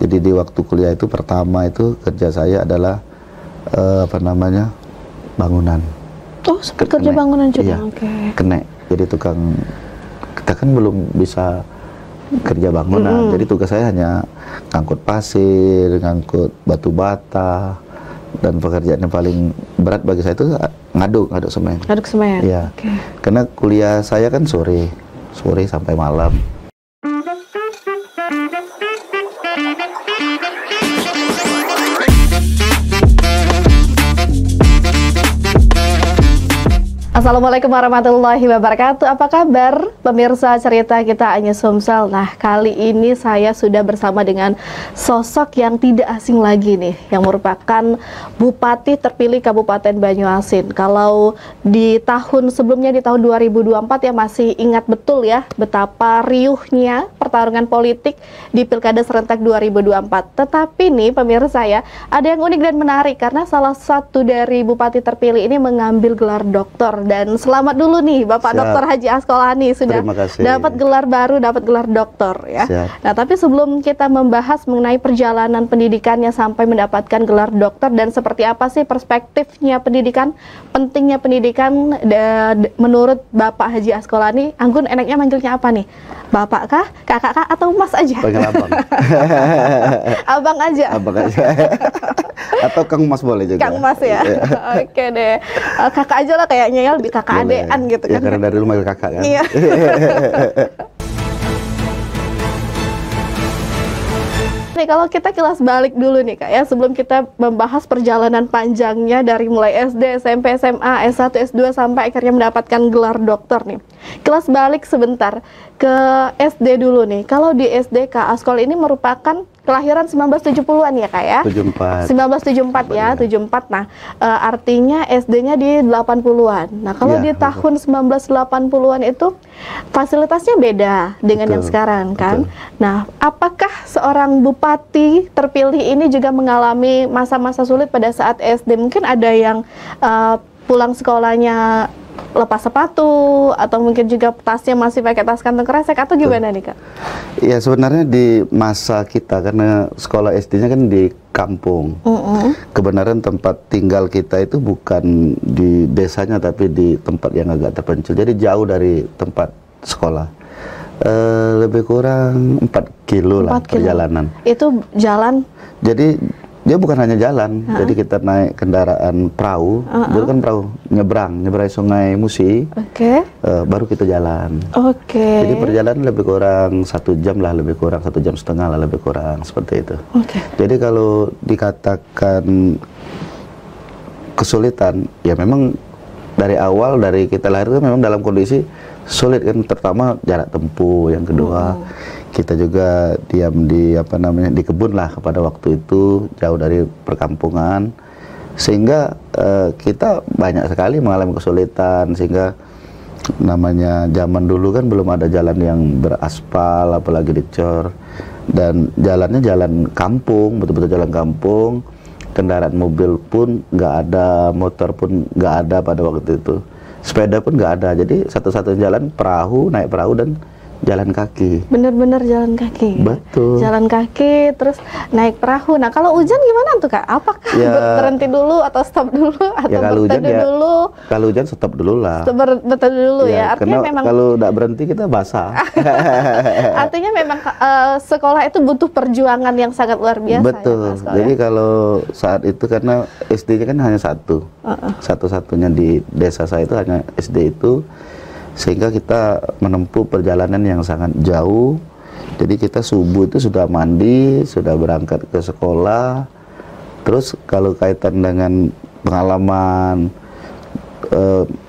Jadi di waktu kuliah itu pertama itu kerja saya adalah bangunan. Oh, kerja bangunan juga. Iya, kenek. Jadi tukang, kita kan belum bisa kerja bangunan. Jadi tugas saya hanya ngangkut pasir, ngangkut batu bata, dan pekerjaan yang paling berat bagi saya itu ngaduk semen. Ngaduk semen. Iya. Karena kuliah saya kan sore sampai malam. Assalamualaikum warahmatullahi wabarakatuh. Apa kabar pemirsa cerita kita Anya Sumsel? Nah, kali ini saya sudah bersama dengan sosok yang tidak asing lagi nih, yang merupakan Bupati terpilih Kabupaten Banyuasin. Kalau di tahun sebelumnya, di tahun 2024 ya, masih ingat betul ya betapa riuhnya pertarungan politik di Pilkada serentak 2024. Tetapi nih pemirsa ya, ada yang unik dan menarik karena salah satu dari Bupati terpilih ini mengambil gelar doktor. Dan selamat dulu nih Bapak Dr. Haji Asqolani sudah dapat gelar baru, dapat gelar doktor ya. Nah, tapi sebelum kita membahas mengenai perjalanan pendidikannya sampai mendapatkan gelar doktor dan seperti apa sih perspektifnya pendidikan, pentingnya pendidikan menurut Bapak Haji Asqolani, Anggun enaknya manggilnya apa nih? Bapak kah, kakak kah, atau mas aja? Panggil abang. Abang aja. Abang aja. Atau Kang Mas boleh juga. Kang Mas ya. Oke deh. Kakak aja lah kayaknya ya, lebih kakak adean gitu kan. Ya karena dari dulu manggil kakak kan. Iya. Nih kalau kita kilas balik dulu nih Kak ya, sebelum kita membahas perjalanan panjangnya dari mulai SD, SMP, SMA, S1, S2 sampai akhirnya mendapatkan gelar doktor nih. Kilas balik sebentar ke SD dulu nih. Kalau di SD Kak Asqol ini merupakan kelahiran 1970-an ya Kak ya? 74. 1974 ya, 74. Nah, artinya SD-nya di 80-an. Nah, kalau di tahun 1980-an itu fasilitasnya beda dengan yang sekarang kan? Nah, apakah seorang bupati terpilih ini juga mengalami masa-masa sulit pada saat SD? Mungkin ada yang pulang sekolahnya lepas sepatu, atau mungkin juga tasnya masih pakai tas kantong kresek, atau gimana nih Kak? Ya sebenarnya di masa kita, karena sekolah SD-nya kan di kampung. Kebenaran tempat tinggal kita itu bukan di desanya, tapi di tempat yang agak terpencil. Jadi jauh dari tempat sekolah. Lebih kurang 4 kilo lah perjalanan. Itu jalan? Jadi dia bukan hanya jalan, jadi kita naik kendaraan perahu, dulu kan perahu nyebrang Sungai Musi, baru kita jalan. Jadi perjalanan lebih kurang 1 jam lah, lebih kurang 1,5 jam lah, lebih kurang seperti itu. Jadi kalau dikatakan kesulitan, ya memang dari awal, dari kita lahir itu memang dalam kondisi sulit kan, terutama jarak tempuh, yang kedua kita juga diam di di kebun lah pada waktu itu, jauh dari perkampungan, sehingga kita banyak sekali mengalami kesulitan. Sehingga namanya zaman dulu kan belum ada jalan yang beraspal, apalagi dicor, dan jalannya jalan kampung, betul-betul jalan kampung. Kendaraan mobil pun nggak ada, motor pun nggak ada pada waktu itu, sepeda pun nggak ada. Jadi satu-satunya jalan perahu, naik perahu dan jalan kaki. Bener-bener jalan kaki. Betul. Jalan kaki terus naik perahu. Nah kalau hujan gimana tuh Kak? Apakah berhenti dulu atau stop dulu atau ya, kalau hujan dulu? Kalau hujan stop dulu lah. Berteduh dulu ya. Artinya karena memang kalau tidak berhenti kita basah. Artinya memang sekolah itu butuh perjuangan yang sangat luar biasa. Betul. Ya, jadi kalau saat itu karena SD-nya kan hanya satu-satunya di desa saya itu hanya SD itu. Sehingga kita menempuh perjalanan yang sangat jauh. Jadi kita subuh itu sudah mandi, sudah berangkat ke sekolah. Terus kalau kaitan dengan pengalaman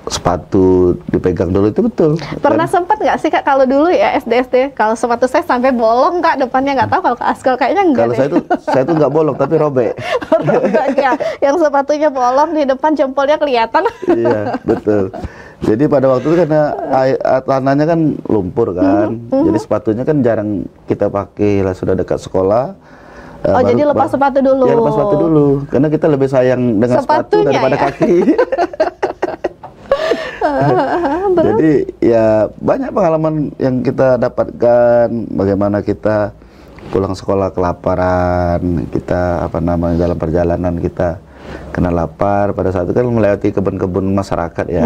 sepatu dipegang dulu, itu betul. Pernah sempat nggak sih Kak kalau dulu ya SD kalau sepatu saya sampai bolong Kak depannya, nggak tahu kalau Kak Asqol kayaknya enggak. Kalau saya tuh nggak bolong tapi robek. Robek ya, yang sepatunya bolong di depan jempolnya kelihatan. Iya betul. Jadi pada waktu itu karena tanahnya kan lumpur kan, jadi sepatunya kan jarang kita pakai lah, sudah dekat sekolah. Jadi lepas sepatu dulu. Ya lepas sepatu dulu, karena kita lebih sayang dengan sepatu daripada kaki. Jadi ya banyak pengalaman yang kita dapatkan, bagaimana kita pulang sekolah kelaparan, kita apa namanya dalam perjalanan kita kena lapar, pada saat itu kan melewati kebun-kebun masyarakat ya.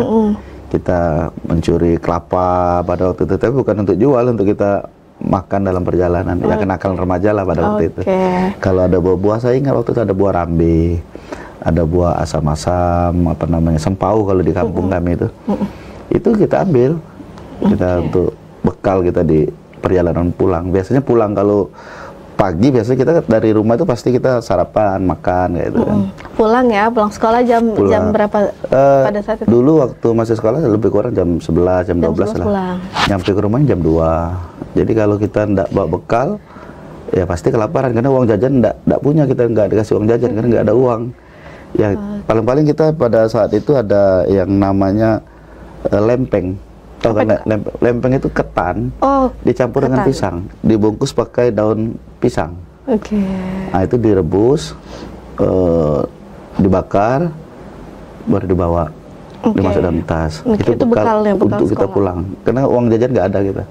Kita mencuri kelapa pada waktu itu, tapi bukan untuk jual, untuk kita makan dalam perjalanan. Ya kenakalan remaja lah pada waktu itu. Kalau ada buah-buah, saya ingat waktu itu ada buah rambe, ada buah asam-asam, apa namanya, sempau kalau di kampung kami itu. Itu kita ambil, kita untuk bekal kita di perjalanan pulang. Biasanya pulang kalau pagi, biasanya kita dari rumah itu pasti kita sarapan, makan kayak gitu kan. Pulang ya, pulang sekolah jam berapa pada saat itu? Dulu waktu masih sekolah lebih kurang jam 11, jam 12 lah. Pulang. Nyampe ke rumahnya jam 2. Jadi kalau kita ndak bawa bekal, ya pasti kelaparan, karena uang jajan ndak punya, kita nggak dikasih uang jajan karena nggak ada uang. Ya paling-paling kita pada saat itu ada yang namanya lempeng. Tahu kan lempeng itu ketan, dicampur dengan pisang, dibungkus pakai daun pisang. Nah itu direbus, dibakar, baru dibawa, dimasuk dalam tas. Itu bekal untuk kita pulang, karena uang jajan nggak ada kita.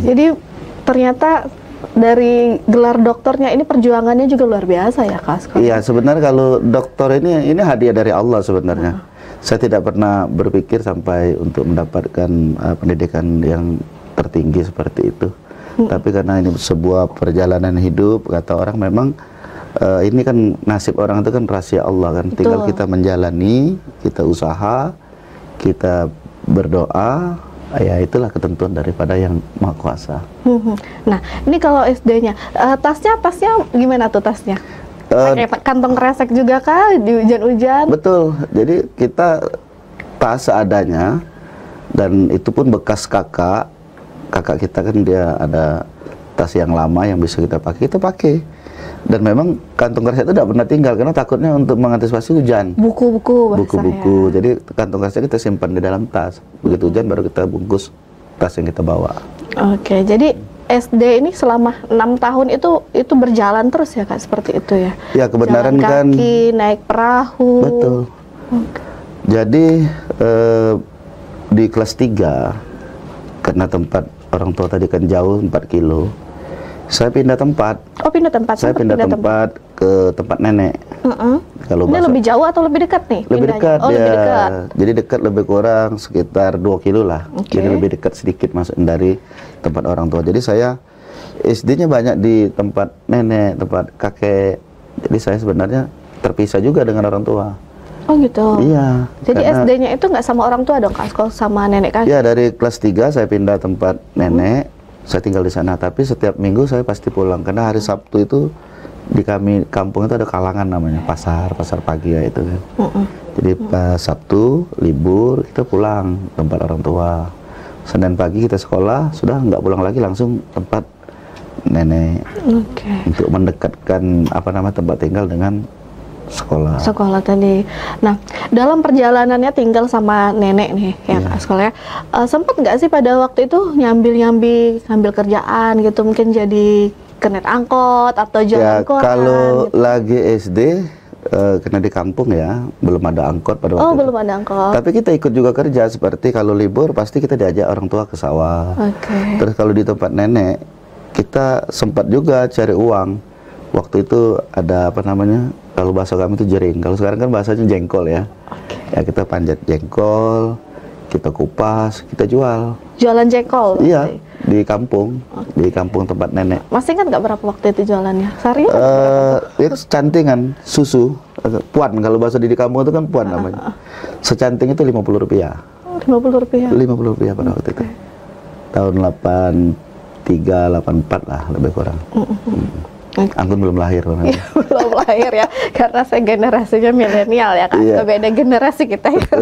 Jadi ternyata dari gelar dokternya ini perjuangannya juga luar biasa ya Kak? Iya, sebenarnya kalau dokter ini hadiah dari Allah sebenarnya. Saya tidak pernah berpikir sampai untuk mendapatkan pendidikan yang tertinggi seperti itu. Tapi karena ini sebuah perjalanan hidup, kata orang memang ini kan nasib orang itu kan rahasia Allah kan. Tinggal kita menjalani, kita usaha, kita berdoa, ya itulah ketentuan daripada yang Maha Kuasa. Nah, ini kalau SD-nya, tasnya gimana tuh tasnya? Pakai kantong kresek juga kah di hujan-hujan? Betul, jadi kita tas seadanya, dan itu pun bekas kakak kita kan dia ada tas yang lama yang bisa kita pakai. Dan memang kantong kresek itu tidak pernah tinggal, karena takutnya untuk mengantisipasi hujan. Buku-buku, jadi kantong kresek kita simpan di dalam tas, begitu hujan baru kita bungkus tas yang kita bawa. Jadi SD ini selama 6 tahun itu berjalan terus ya Kak, seperti itu ya? Ya kebenaran jalan kan. Kaki, naik perahu. Betul. Jadi di kelas 3, karena tempat orang tua tadi kan jauh 4 kilo, saya pindah tempat. Pindah tempat. Saya pindah tempat ke tempat nenek. Kalau ini lebih jauh atau lebih dekat nih? Lebih dekat ya. Lebih dekat. Jadi dekat, lebih kurang sekitar 2 kilo lah. Jadi lebih dekat sedikit masuk dari tempat orang tua. Jadi saya SD-nya banyak di tempat nenek, tempat kakek. Jadi saya sebenarnya terpisah juga dengan orang tua. Gitu. Iya. Jadi SD-nya itu nggak sama orang tua dong Kak, sama nenek kakek? Ya, dari kelas 3 saya pindah tempat nenek. Saya tinggal di sana, tapi setiap minggu saya pasti pulang, karena hari Sabtu itu di kami kampung itu ada kalangan namanya pasar pagi ya itu kan. Jadi pas Sabtu libur kita pulang tempat orang tua. Senin pagi kita sekolah, sudah nggak pulang lagi, langsung tempat nenek. Untuk mendekatkan tempat tinggal dengan sekolah tadi. Nah, dalam perjalanannya tinggal sama nenek nih ya Kak, sekolahnya sempat nggak sih pada waktu itu ngambil kerjaan gitu, mungkin jadi kernet angkot atau jalan koran? Kalau gitu. lagi SD karena di kampung ya belum ada angkot pada waktu itu. Belum ada angkot. Tapi kita ikut juga kerja, seperti kalau libur pasti kita diajak orang tua ke sawah. Terus kalau di tempat nenek kita sempat juga cari uang. Waktu itu ada kalau bahasa kami itu jering, kalau sekarang kan bahasanya jengkol ya. Ya kita panjat jengkol, kita kupas, kita jual. Jualan jengkol? Iya, di kampung, di kampung tempat nenek. Masih ingat nggak berapa waktu itu jualannya? Sehari? Itu secantingan susu, puan, kalau bahasa di kampung itu kan puan namanya. Secanting itu Rp50. Rp50? Rp50 pada waktu itu. Tahun 83, 84 lah lebih kurang. Anggun belum lahir. Belum lahir ya, karena saya generasinya milenial ya Kak. Beda generasi kita itu.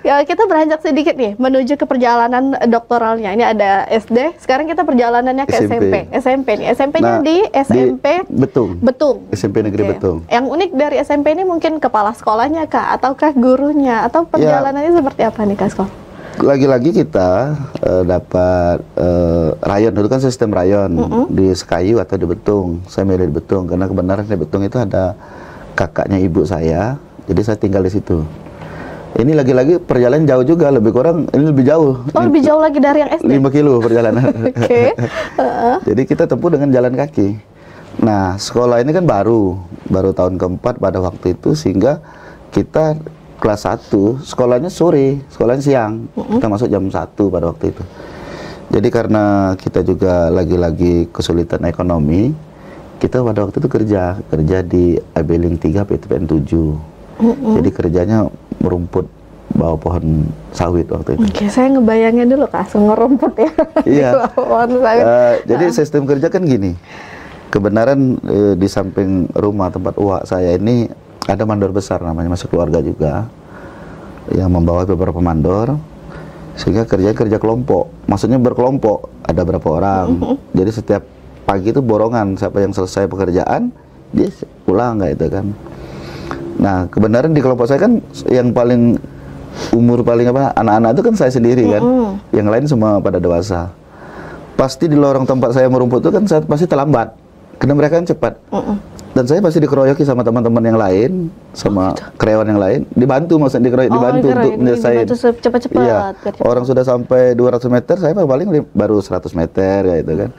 Ya, kita beranjak sedikit nih menuju ke perjalanan doktoralnya. Ini ada SD, sekarang kita perjalanannya ke SMP nih. SMP-nya di SMP Betung. SMP Negeri Betung. Yang unik dari SMP ini mungkin kepala sekolahnya Kak, ataukah gurunya, atau perjalanannya seperti apa nih Kak sekolah? Lagi-lagi kita dapat rayon, dulu kan sistem rayon di Sekayu atau di Betung. Saya milih di Betung karena kebenaran di Betung itu ada kakaknya ibu saya, jadi saya tinggal di situ. Ini lagi-lagi perjalanan jauh juga, lebih kurang ini lebih jauh. Oh, lebih jauh lagi dari yang SD? 5 kilo perjalanan. Oke. Jadi kita tempuh dengan jalan kaki. Nah, sekolah ini kan baru tahun keempat pada waktu itu, sehingga kita kelas 1, sekolahnya sore, sekolahnya siang. Kita masuk jam 1 pada waktu itu. Jadi karena kita juga lagi-lagi kesulitan ekonomi, kita pada waktu itu kerja di Abeling 3 PTPN 7. Jadi kerjanya merumput bawah pohon sawit waktu itu. Oke, saya ngebayangin dulu Kak, ngerumput ya. Iya. Pohon sawit. Jadi sistem kerja kan gini. Kebenaran di samping rumah tempat uak saya ini ada mandor besar, namanya masuk keluarga juga, yang membawa beberapa mandor, sehingga kerja kelompok. Maksudnya berkelompok, ada berapa orang. Jadi setiap pagi itu borongan, siapa yang selesai pekerjaan dia pulang kayak itu kan. Nah, kebenaran di kelompok saya kan yang paling umur paling anak-anak itu kan saya sendiri kan. Yang lain semua pada dewasa. Pasti di lorong tempat saya merumput itu kan saya pasti terlambat. Karena mereka kan cepat. Dan saya pasti dikeroyoki sama teman-teman yang lain, sama karyawan yang lain, dibantu maksudnya dibantu untuk menyelesaikan. Cepat-cepat. Iya. Orang sudah sampai 200 meter, saya paling baru 100 meter kayak itu kan.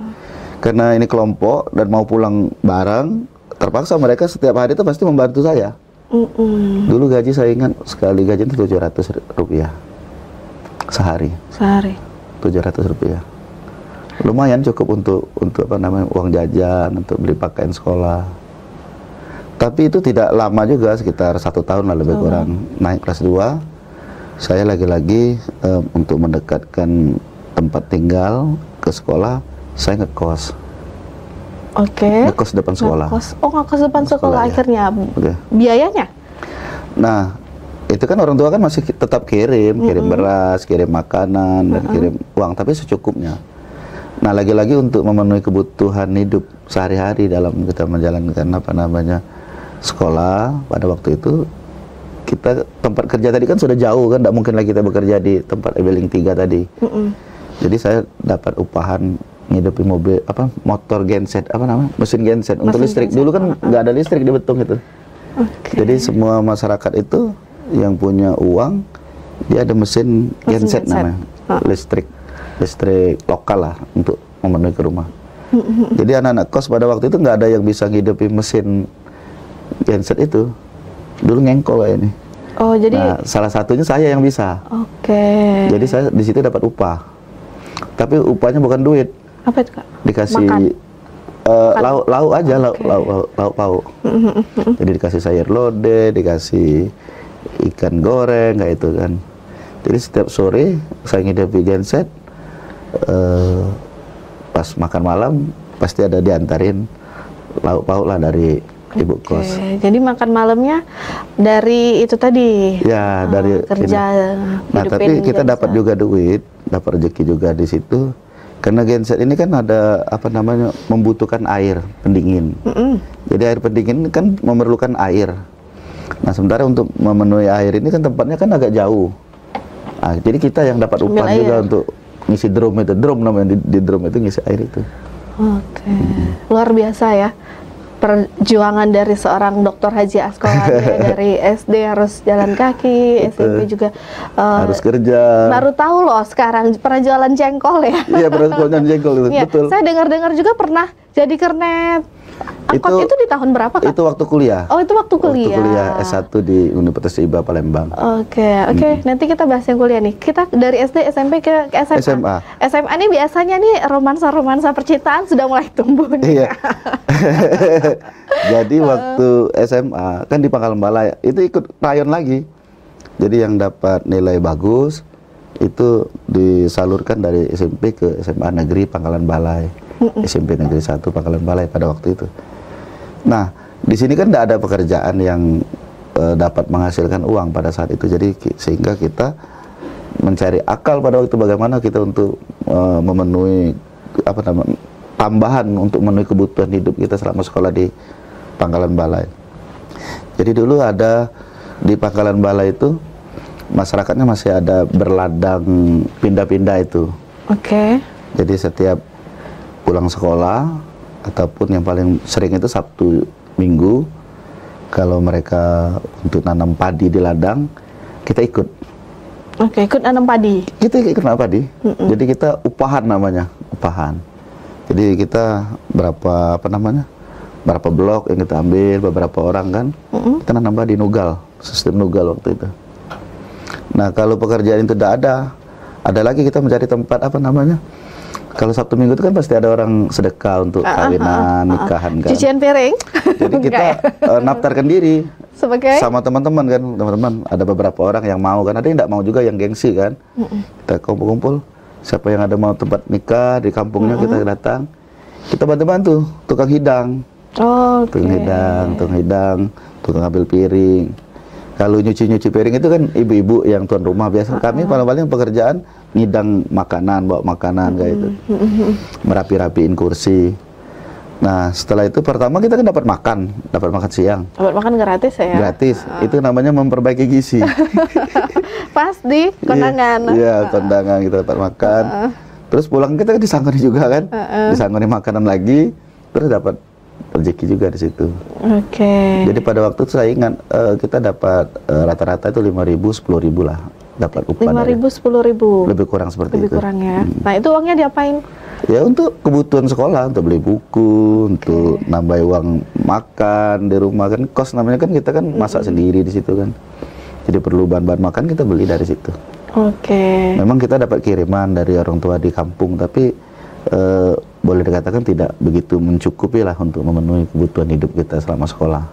Karena ini kelompok dan mau pulang bareng, terpaksa mereka setiap hari itu pasti membantu saya. Dulu gaji saya ingat sekali gaji itu Rp700 sehari. 700 rupiah. Lumayan cukup untuk apa namanya uang jajan, untuk beli pakaian sekolah. Tapi itu tidak lama juga, sekitar 1 tahun lah lebih kurang. Naik kelas 2, saya lagi-lagi untuk mendekatkan tempat tinggal ke sekolah, saya ngekos. Oke. Ngekos depan sekolah. Ngekos depan sekolah ya. akhirnya. Okay. Biayanya? Nah, itu kan orang tua kan masih tetap kirim beras, kirim makanan, dan kirim uang, tapi secukupnya. Nah, lagi-lagi untuk memenuhi kebutuhan hidup sehari-hari dalam kita menjalankan apa namanya sekolah pada waktu itu, kita tempat kerja tadi kan sudah jauh kan, tidak mungkin lagi kita bekerja di tempat Ebeling 3 tadi. Jadi saya dapat upahan ngidupi mobil motor genset mesin genset untuk listrik. Dulu kan nggak ada listrik di Betung itu. Jadi semua masyarakat itu yang punya uang dia ada mesin genset namanya, listrik lokal lah untuk memenuhi ke rumah. Jadi anak-anak kos pada waktu itu nggak ada yang bisa ngidupi mesin genset itu. Dulu ngengkol kayak ini. Oh, jadi salah satunya saya yang bisa. Jadi saya di situ dapat upah. Tapi upahnya bukan duit. Apa itu Kak? Dikasih lauk aja, lauk pauk. Jadi dikasih sayur lodeh, dikasih ikan goreng kayak itu kan. Jadi setiap sore saya ngidupi genset, pas makan malam pasti ada diantarin lauk pauk lah dari ibu kos. Jadi makan malamnya dari itu tadi. Ya, dari kerja. Nah, tapi kita dapat juga duit, dapat rezeki juga di situ. Karena genset ini kan ada apa namanya membutuhkan air pendingin. Jadi air pendingin kan memerlukan air. Nah, sementara untuk memenuhi air ini kan tempatnya kan agak jauh. Nah, jadi kita yang dapat upah juga untuk ngisi drum itu, namanya di drum itu ngisi air itu. Luar biasa ya perjuangan dari seorang Dr. Haji Askolan ya. Dari SD harus jalan kaki, SMP juga harus kerja. Baru tahu loh sekarang pernah jualan jengkol ya. Iya, pernah jualan jengkol itu, betul. Saya dengar-dengar juga pernah jadi kernet angkot. Itu di tahun berapa Kak? Itu waktu kuliah. Oh, itu waktu kuliah. Waktu kuliah S1 di Universitas IBA Palembang. Oke. Nanti kita bahas yang kuliah nih. Kita dari SD, SMP ke SMA. SMA nih biasanya nih romansa percintaan sudah mulai tumbuh nih. Iya. Jadi waktu SMA kan di Pangkalan Balai itu ikut rayon lagi. Jadi yang dapat nilai bagus itu disalurkan dari SMP ke SMA Negeri Pangkalan Balai. SMP Negeri 1 Pangkalan Balai pada waktu itu. Nah, di sini kan tidak ada pekerjaan yang dapat menghasilkan uang pada saat itu. Jadi sehingga kita mencari akal pada waktu bagaimana kita untuk memenuhi tambahan untuk memenuhi kebutuhan hidup kita selama sekolah di Pangkalan Balai. Jadi dulu ada di Pangkalan Balai itu masyarakatnya masih ada berladang pindah-pindah itu. Jadi setiap pulang sekolah ataupun yang paling sering itu Sabtu Minggu, kalau mereka untuk nanam padi di ladang, kita ikut. Oke, ikut nanam padi. Kita ikut nanam padi. Jadi kita upahan namanya, upahan. Jadi kita berapa blok yang kita ambil, beberapa orang kan, kita nanam padi nugal, sistem nugal waktu itu. Nah kalau pekerjaan itu tidak ada lagi kita mencari tempat kalau Sabtu Minggu itu kan pasti ada orang sedekah untuk kawinan, nikahan kan. Cucian piring. Jadi kita naftarkan diri sebagai sama teman-teman kan, teman-teman ada beberapa orang yang mau kan, ada yang tidak mau juga, yang gengsi kan. Kita kumpul-kumpul, siapa yang ada mau tempat nikah di kampungnya kita datang, kita bantu-bantu tukang hidang. Tukang hidang, tukang ambil piring. Kalau nyuci piring itu kan ibu-ibu yang tuan rumah biasa. Kami paling pekerjaan ngidang makanan, bawa makanan kayak itu, merapi-rapiin kursi. Nah setelah itu pertama kita kan dapat makan siang. Dapat makan gratis ya? Gratis. Itu namanya memperbaiki gizi. Pas di kondangan. Iya, kondangan kita dapat makan. Terus pulang kita disangoni juga kan, disangoni makanan lagi, terus dapat rezeki juga di situ. Oke. Jadi pada waktu itu saya ingat kita dapat rata-rata itu 5.000, 10.000 lah dapat upah. 5.000, 10.000. Lebih kurang seperti itu. Lebih kurang ya. Nah itu uangnya diapain? Ya untuk kebutuhan sekolah, untuk beli buku, untuk nambah uang makan di rumah kan, kos namanya kan, kita kan masak sendiri di situ kan. Jadi perlu bahan-bahan makan kita beli dari situ. Oke. Memang kita dapat kiriman dari orang tua di kampung, tapi boleh dikatakan tidak begitu mencukupi lah untuk memenuhi kebutuhan hidup kita selama sekolah.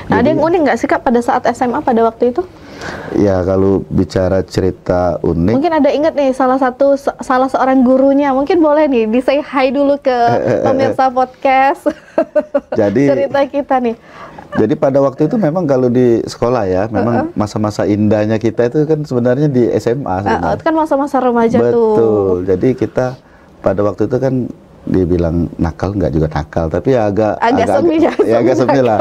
Nah, ada yang unik nggak sih Kak pada saat SMA pada waktu itu? Ya kalau bicara cerita unik, mungkin ada ingat nih salah seorang gurunya, mungkin boleh nih di say hi dulu ke pemirsa podcast. Jadi cerita kita nih. Jadi pada waktu itu memang kalau di sekolah ya, memang masa-masa indahnya kita itu kan sebenarnya di SMA. Itu kan masa-masa remaja. Betul. Jadi kita pada waktu itu kan dibilang nakal, nggak juga nakal, tapi ya agak semi lah.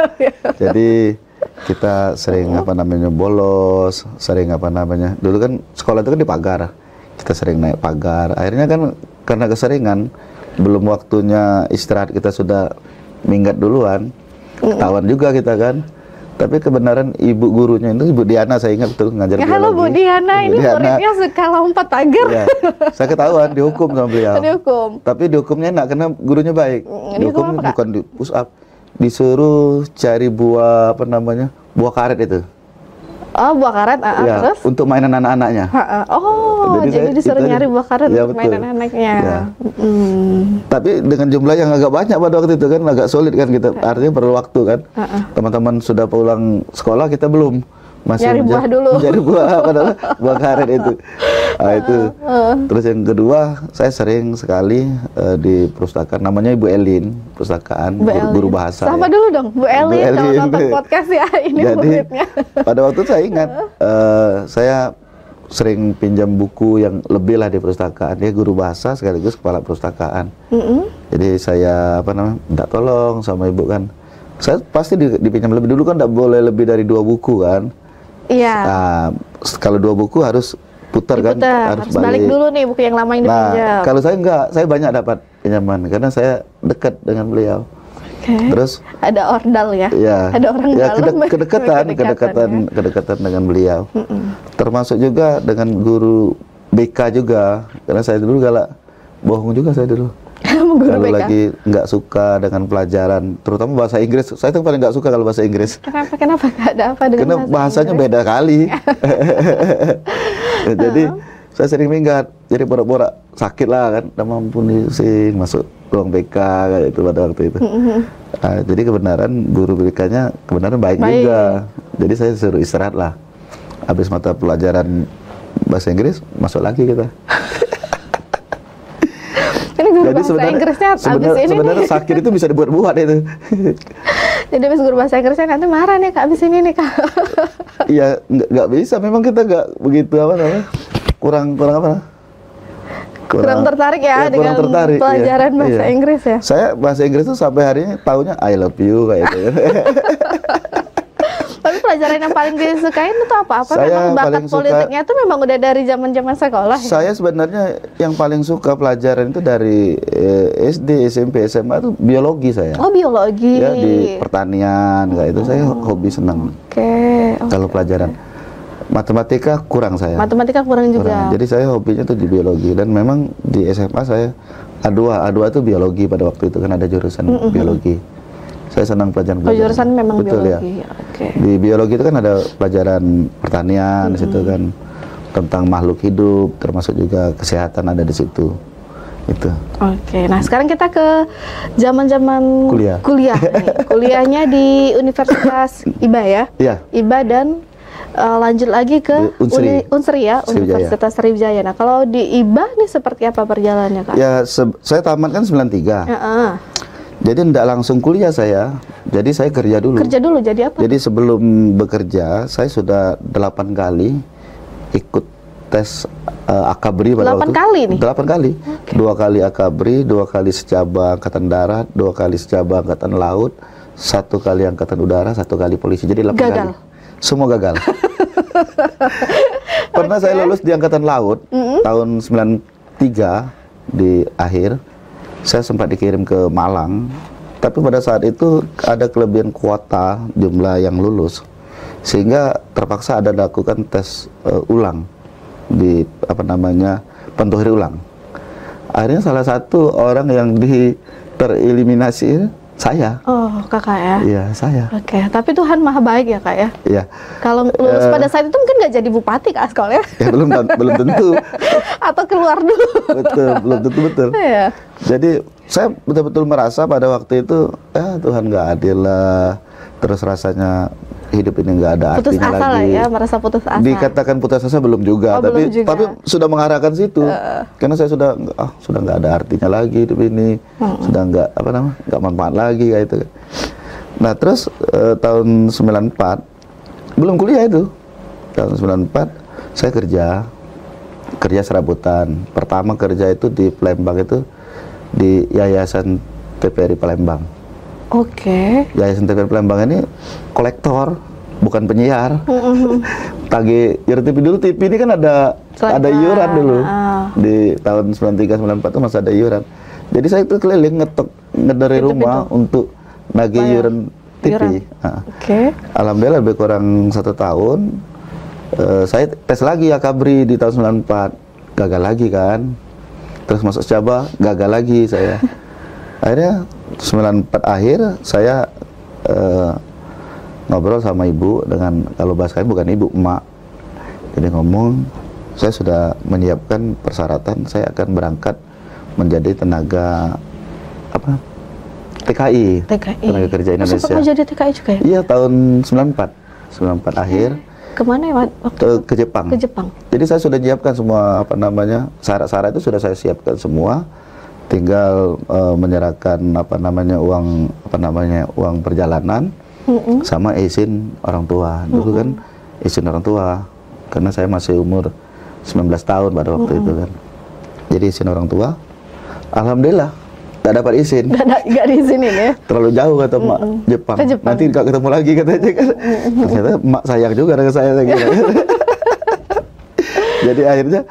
Jadi kita sering bolos, sering dulu kan sekolah itu kan di pagar, kita sering naik pagar. Akhirnya kan karena keseringan, belum waktunya istirahat kita sudah minggat duluan, ketahuan juga kita kan. Tapi kebenaran ibu gurunya itu Ibu Diana, saya ingat betul ngajar biologi. Halo Bu Diana, ini muridnya suka lompat pagar. Ya, saya ketahuan dihukum sama beliau. Dihukum. Tapi dihukumnya enak karena gurunya baik. Dihukum bukan di push up, disuruh cari buah buah karet itu. Oh, buah karet, ya, terus? Untuk mainan anak-anaknya. Jadi disuruh nyari buah karet untuk mainan anaknya. Ya. Tapi dengan jumlah yang agak banyak pada waktu itu kan, agak sulit kan kita. Artinya perlu waktu kan. Teman-teman sudah pulang sekolah, kita belum. Masih nyari buah dulu. Mencari buah karet itu. Nah, itu. Terus yang kedua, saya sering sekali di perpustakaan, namanya Ibu Elin, perpustakaan, guru bahasa. Sama dulu dong, Bu Elin, kalau nonton podcast ya, ini jadi, muridnya. Pada waktu itu saya ingat, saya sering pinjam buku yang lebih lah di perpustakaan. Dia guru bahasa sekaligus kepala perpustakaan. Jadi saya minta tolong sama ibu kan. Saya pasti dipinjam lebih, dulu kan tidak boleh lebih dari 2 buku kan. Iya. Nah, kalau 2 buku harus putar kan, harus balik dulu nih buku yang lama yang dipinjam. Nah, kalau saya enggak, saya banyak dapat pinjaman karena saya dekat dengan beliau. Terus ada ordal ya? Ada orang dalam. Kedekatan dengan beliau. Termasuk juga dengan guru BK juga, karena saya dulu galak bohong juga saya dulu. Kalau lagi nggak suka dengan pelajaran, terutama bahasa Inggris, saya tuh paling nggak suka kalau bahasa Inggris. Kenapa? Ada apa dengan karena bahasanya Inggris? Beda kali. Jadi saya sering minggat, jadi pura-pura sakit lah kan, udah mampu nih masuk ruang BK kayak itu pada waktu itu. Nah, jadi kebenaran guru BK-nya kebenaran baik juga. Jadi saya suruh istirahat lah. Habis mata pelajaran bahasa Inggris, masuk lagi kita. Jadi sebenarnya sakit itu bisa dibuat-buat itu. Jadi habis guru bahasa Inggrisnya nanti marah nih Kak abis ini nih Kak. Iya, nggak bisa. Memang kita nggak begitu kurang tertarik ya dengan pelajaran bahasa Inggris ya. Saya bahasa Inggris tuh sampai hari ini taunya I love you kayak gitu. Tapi pelajaran yang paling disukain itu apa? Memang bakat politiknya itu memang udah dari zaman sekolah. Saya sebenarnya yang paling suka pelajaran itu dari SD, SMP, SMA itu biologi saya. Oh, biologi. Ya, di pertanian kayak itu saya hobi senang. Oke. Kalau pelajaran. Matematika kurang saya. Matematika kurang juga. Jadi saya hobinya tuh di biologi, dan memang di SMA saya A2 itu biologi pada waktu itu, kan ada jurusan biologi. Saya senang pelajaran Oh, jurusan memang betul biologi. ya. Oke. Di biologi itu kan ada pelajaran pertanian di situ kan, tentang makhluk hidup, termasuk juga kesehatan ada di situ. Itu. Oke, nah sekarang kita ke zaman-zaman Kuliah. nih. Kuliahnya di Universitas IBA ya? Iya. IBA dan lanjut lagi ke Unsri. Unsri ya, Sriwijaya. Universitas Sriwijaya. Nah, kalau di IBA nih seperti apa perjalanannya, Kak? Ya, saya tamat kan 93. Heeh. Jadi tidak langsung kuliah saya. Jadi saya kerja dulu. Kerja dulu jadi apa? Jadi sebelum bekerja, saya sudah 8 kali ikut tes Akabri pada 8 waktu. kali nih? 8 kali. 2 kali Akabri, 2 kali secaba angkatan darat, 2 kali secaba angkatan laut, 1 kali angkatan udara, 1 kali polisi. Jadi 8 Gagal. kali. Semua gagal. Pernah saya lulus di angkatan laut tahun 93 di akhir. Saya sempat dikirim ke Malang. Tapi pada saat itu ada kelebihan kuota jumlah yang lulus, sehingga terpaksa ada lakukan tes ulang di pentuhri ulang. Akhirnya salah satu orang yang tereliminasi saya. Oh, Kakak ya? Iya, saya. Oke, tapi Tuhan maha baik ya, Kak ya? Iya. Kalau lulus pada saat itu mungkin nggak jadi bupati, Kak, sekolahnya? Ya belum tentu. Atau keluar dulu? Belum tentu betul. Iya. Jadi saya betul-betul merasa pada waktu itu, Tuhan nggak adil lah. Terus rasanya hidup ini nggak ada Putus artinya asa lah lagi. ya, merasa putus asa. Dikatakan putus asa belum juga, Oh, tapi belum juga. tapi sudah mengarahkan situ. Karena saya sudah nggak ada artinya lagi hidup ini, sudah nggak manfaat lagi kayak itu. Nah terus tahun 94 belum kuliah itu, tahun 94 saya kerja serabutan. Pertama kerja itu di Palembang, itu di Yayasan TVRI Palembang. Oke. Yayasan TVRI Palembang ini kolektor, bukan penyiar. Tagih iuran TV dulu. TV ini kan ada iuran dulu. Di tahun 93 94 itu masih ada iuran. Jadi saya itu keliling ngedari rumah untuk nagih iuran TV. Nah, Oke. Alhamdulillah lebih kurang 1 tahun. Saya tes lagi Akabri di tahun 94, gagal lagi kan. Terus masuk Secaba, gagal lagi saya. Akhirnya 94 akhir saya ngobrol sama ibu, dengan kalau bahasa kami bukan ibu, emak. Jadi ngomong, saya sudah menyiapkan persyaratan, saya akan berangkat menjadi tenaga TKI. Tenaga kerja Indonesia. Sempat mau jadi TKI juga ya? Iya, tahun 94 akhir. Kemana ya waktu ke Jepang. Ke Jepang. Jadi saya sudah menyiapkan semua syarat-syarat itu sudah saya siapkan semua. Tinggal menyerahkan uang perjalanan sama izin orang tua. Dulu kan izin orang tua, karena saya masih umur 19 tahun pada waktu itu kan. Jadi izin orang tua. Alhamdulillah nggak dapat izin. Nggak diizinin ya? Terlalu jauh kata emak, Jepang. Nanti nggak ketemu lagi katanya kan. Ternyata emak sayang juga dengan saya kira. Jadi akhirnya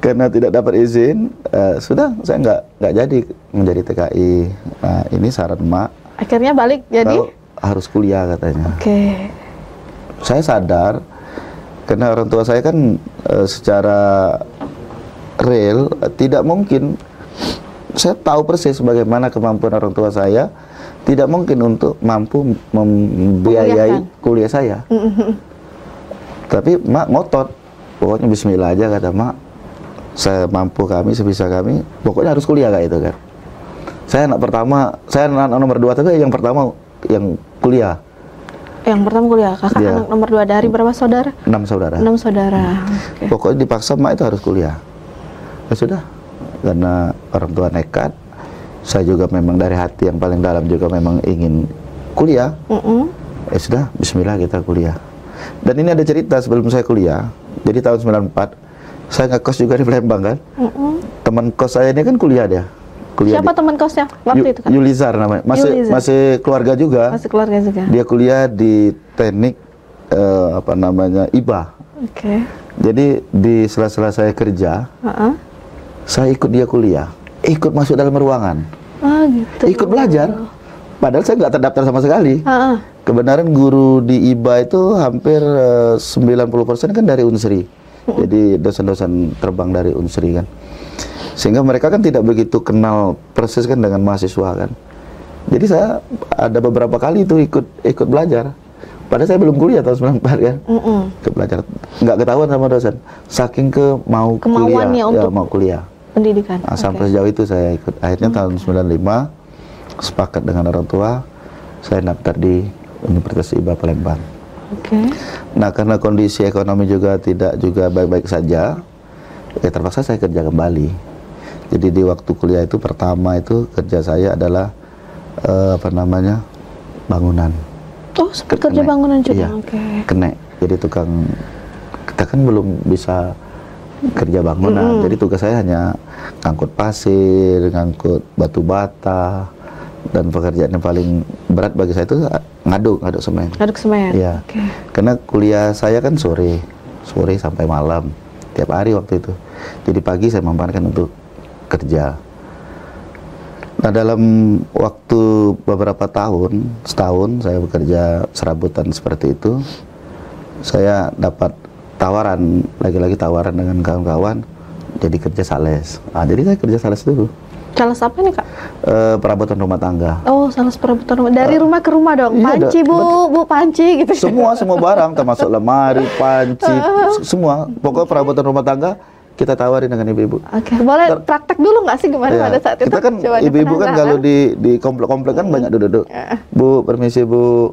karena tidak dapat izin, sudah saya nggak jadi menjadi TKI. Nah, ini syarat emak. Akhirnya balik jadi? Harus kuliah katanya. Oke. Saya sadar karena orang tua saya kan secara real tidak mungkin. Saya tahu persis bagaimana kemampuan orang tua saya, tidak mungkin untuk mampu membiayai kuliah saya. Tapi mak ngotot, pokoknya bismillah aja kata mak. Saya mampu, kami sebisa kami, pokoknya harus kuliah kayak itu kan. Saya anak pertama, saya anak nomor 2, tapi yang pertama yang kuliah. Yang pertama kuliah, kakak anak nomor 2 dari berapa saudara? 6 saudara. 6 saudara. Okay. Pokoknya dipaksa mak itu harus kuliah. Ya sudah, karena orang tua nekat, saya juga memang dari hati yang paling dalam juga memang ingin kuliah. Ya sudah, bismillah kita kuliah. Dan ini ada cerita sebelum saya kuliah. Jadi tahun 94 saya ngekos juga di Palembang kan. Teman kos saya ini kan kuliah dia. Siapa teman kosnya waktu itu kan? Yulizar namanya. Masih keluarga juga. Masih keluarga juga. Dia kuliah di teknik IBA. Oke. Jadi di sela-sela saya kerja, saya ikut dia kuliah, ikut masuk dalam ruangan, gitu. ikut belajar. Padahal saya nggak terdaftar sama sekali. Kebenaran guru di IBA itu hampir 90% kan dari Unsri. Jadi dosen-dosen terbang dari Unsri kan. Sehingga mereka kan tidak begitu kenal persis kan dengan mahasiswa kan. Jadi saya ada beberapa kali itu ikut belajar. Padahal saya belum kuliah tahun 94 kan. Ikut belajar. Nggak ketahuan sama dosen. Saking mau kuliah, untuk mau kuliah. Pendidikan. Nah, sampai sejauh itu saya ikut. Akhirnya tahun 95 sepakat dengan orang tua, saya daftar di Universitas IBA Palembang. Nah, karena kondisi ekonomi juga tidak baik-baik saja, ya terpaksa saya kerja kembali. Jadi di waktu kuliah itu pertama itu kerja saya adalah bangunan. Oh, sempat kerja bangunan juga. Iya, kenek. Jadi tukang, kita kan belum bisa kerja bangunan. Jadi tugas saya hanya ngangkut pasir, ngangkut batu bata, dan pekerjaan yang paling berat bagi saya itu ngaduk semen. Ngaduk semen. Iya. Karena kuliah saya kan sore sampai malam tiap hari waktu itu. Jadi pagi saya memanfaatkan untuk kerja. Nah, dalam waktu beberapa tahun, setahun saya bekerja serabutan seperti itu, saya dapat tawaran, lagi-lagi tawaran dengan kawan-kawan, jadi kerja sales. Nah, jadi saya kerja sales dulu. Sales apa nih, Kak? Perabotan rumah tangga. Oh, sales perabotan rumah. Dari rumah ke rumah dong? Iya, panci, Bu, panci gitu. Semua barang, termasuk lemari, panci, semua. Pokoknya perabotan rumah tangga, kita tawarin dengan ibu-ibu. Boleh praktek dulu nggak sih gimana pada saat itu? Kita kan ibu-ibu kan kalau di komplek-komplek kan banyak duduk. Bu, permisi Bu,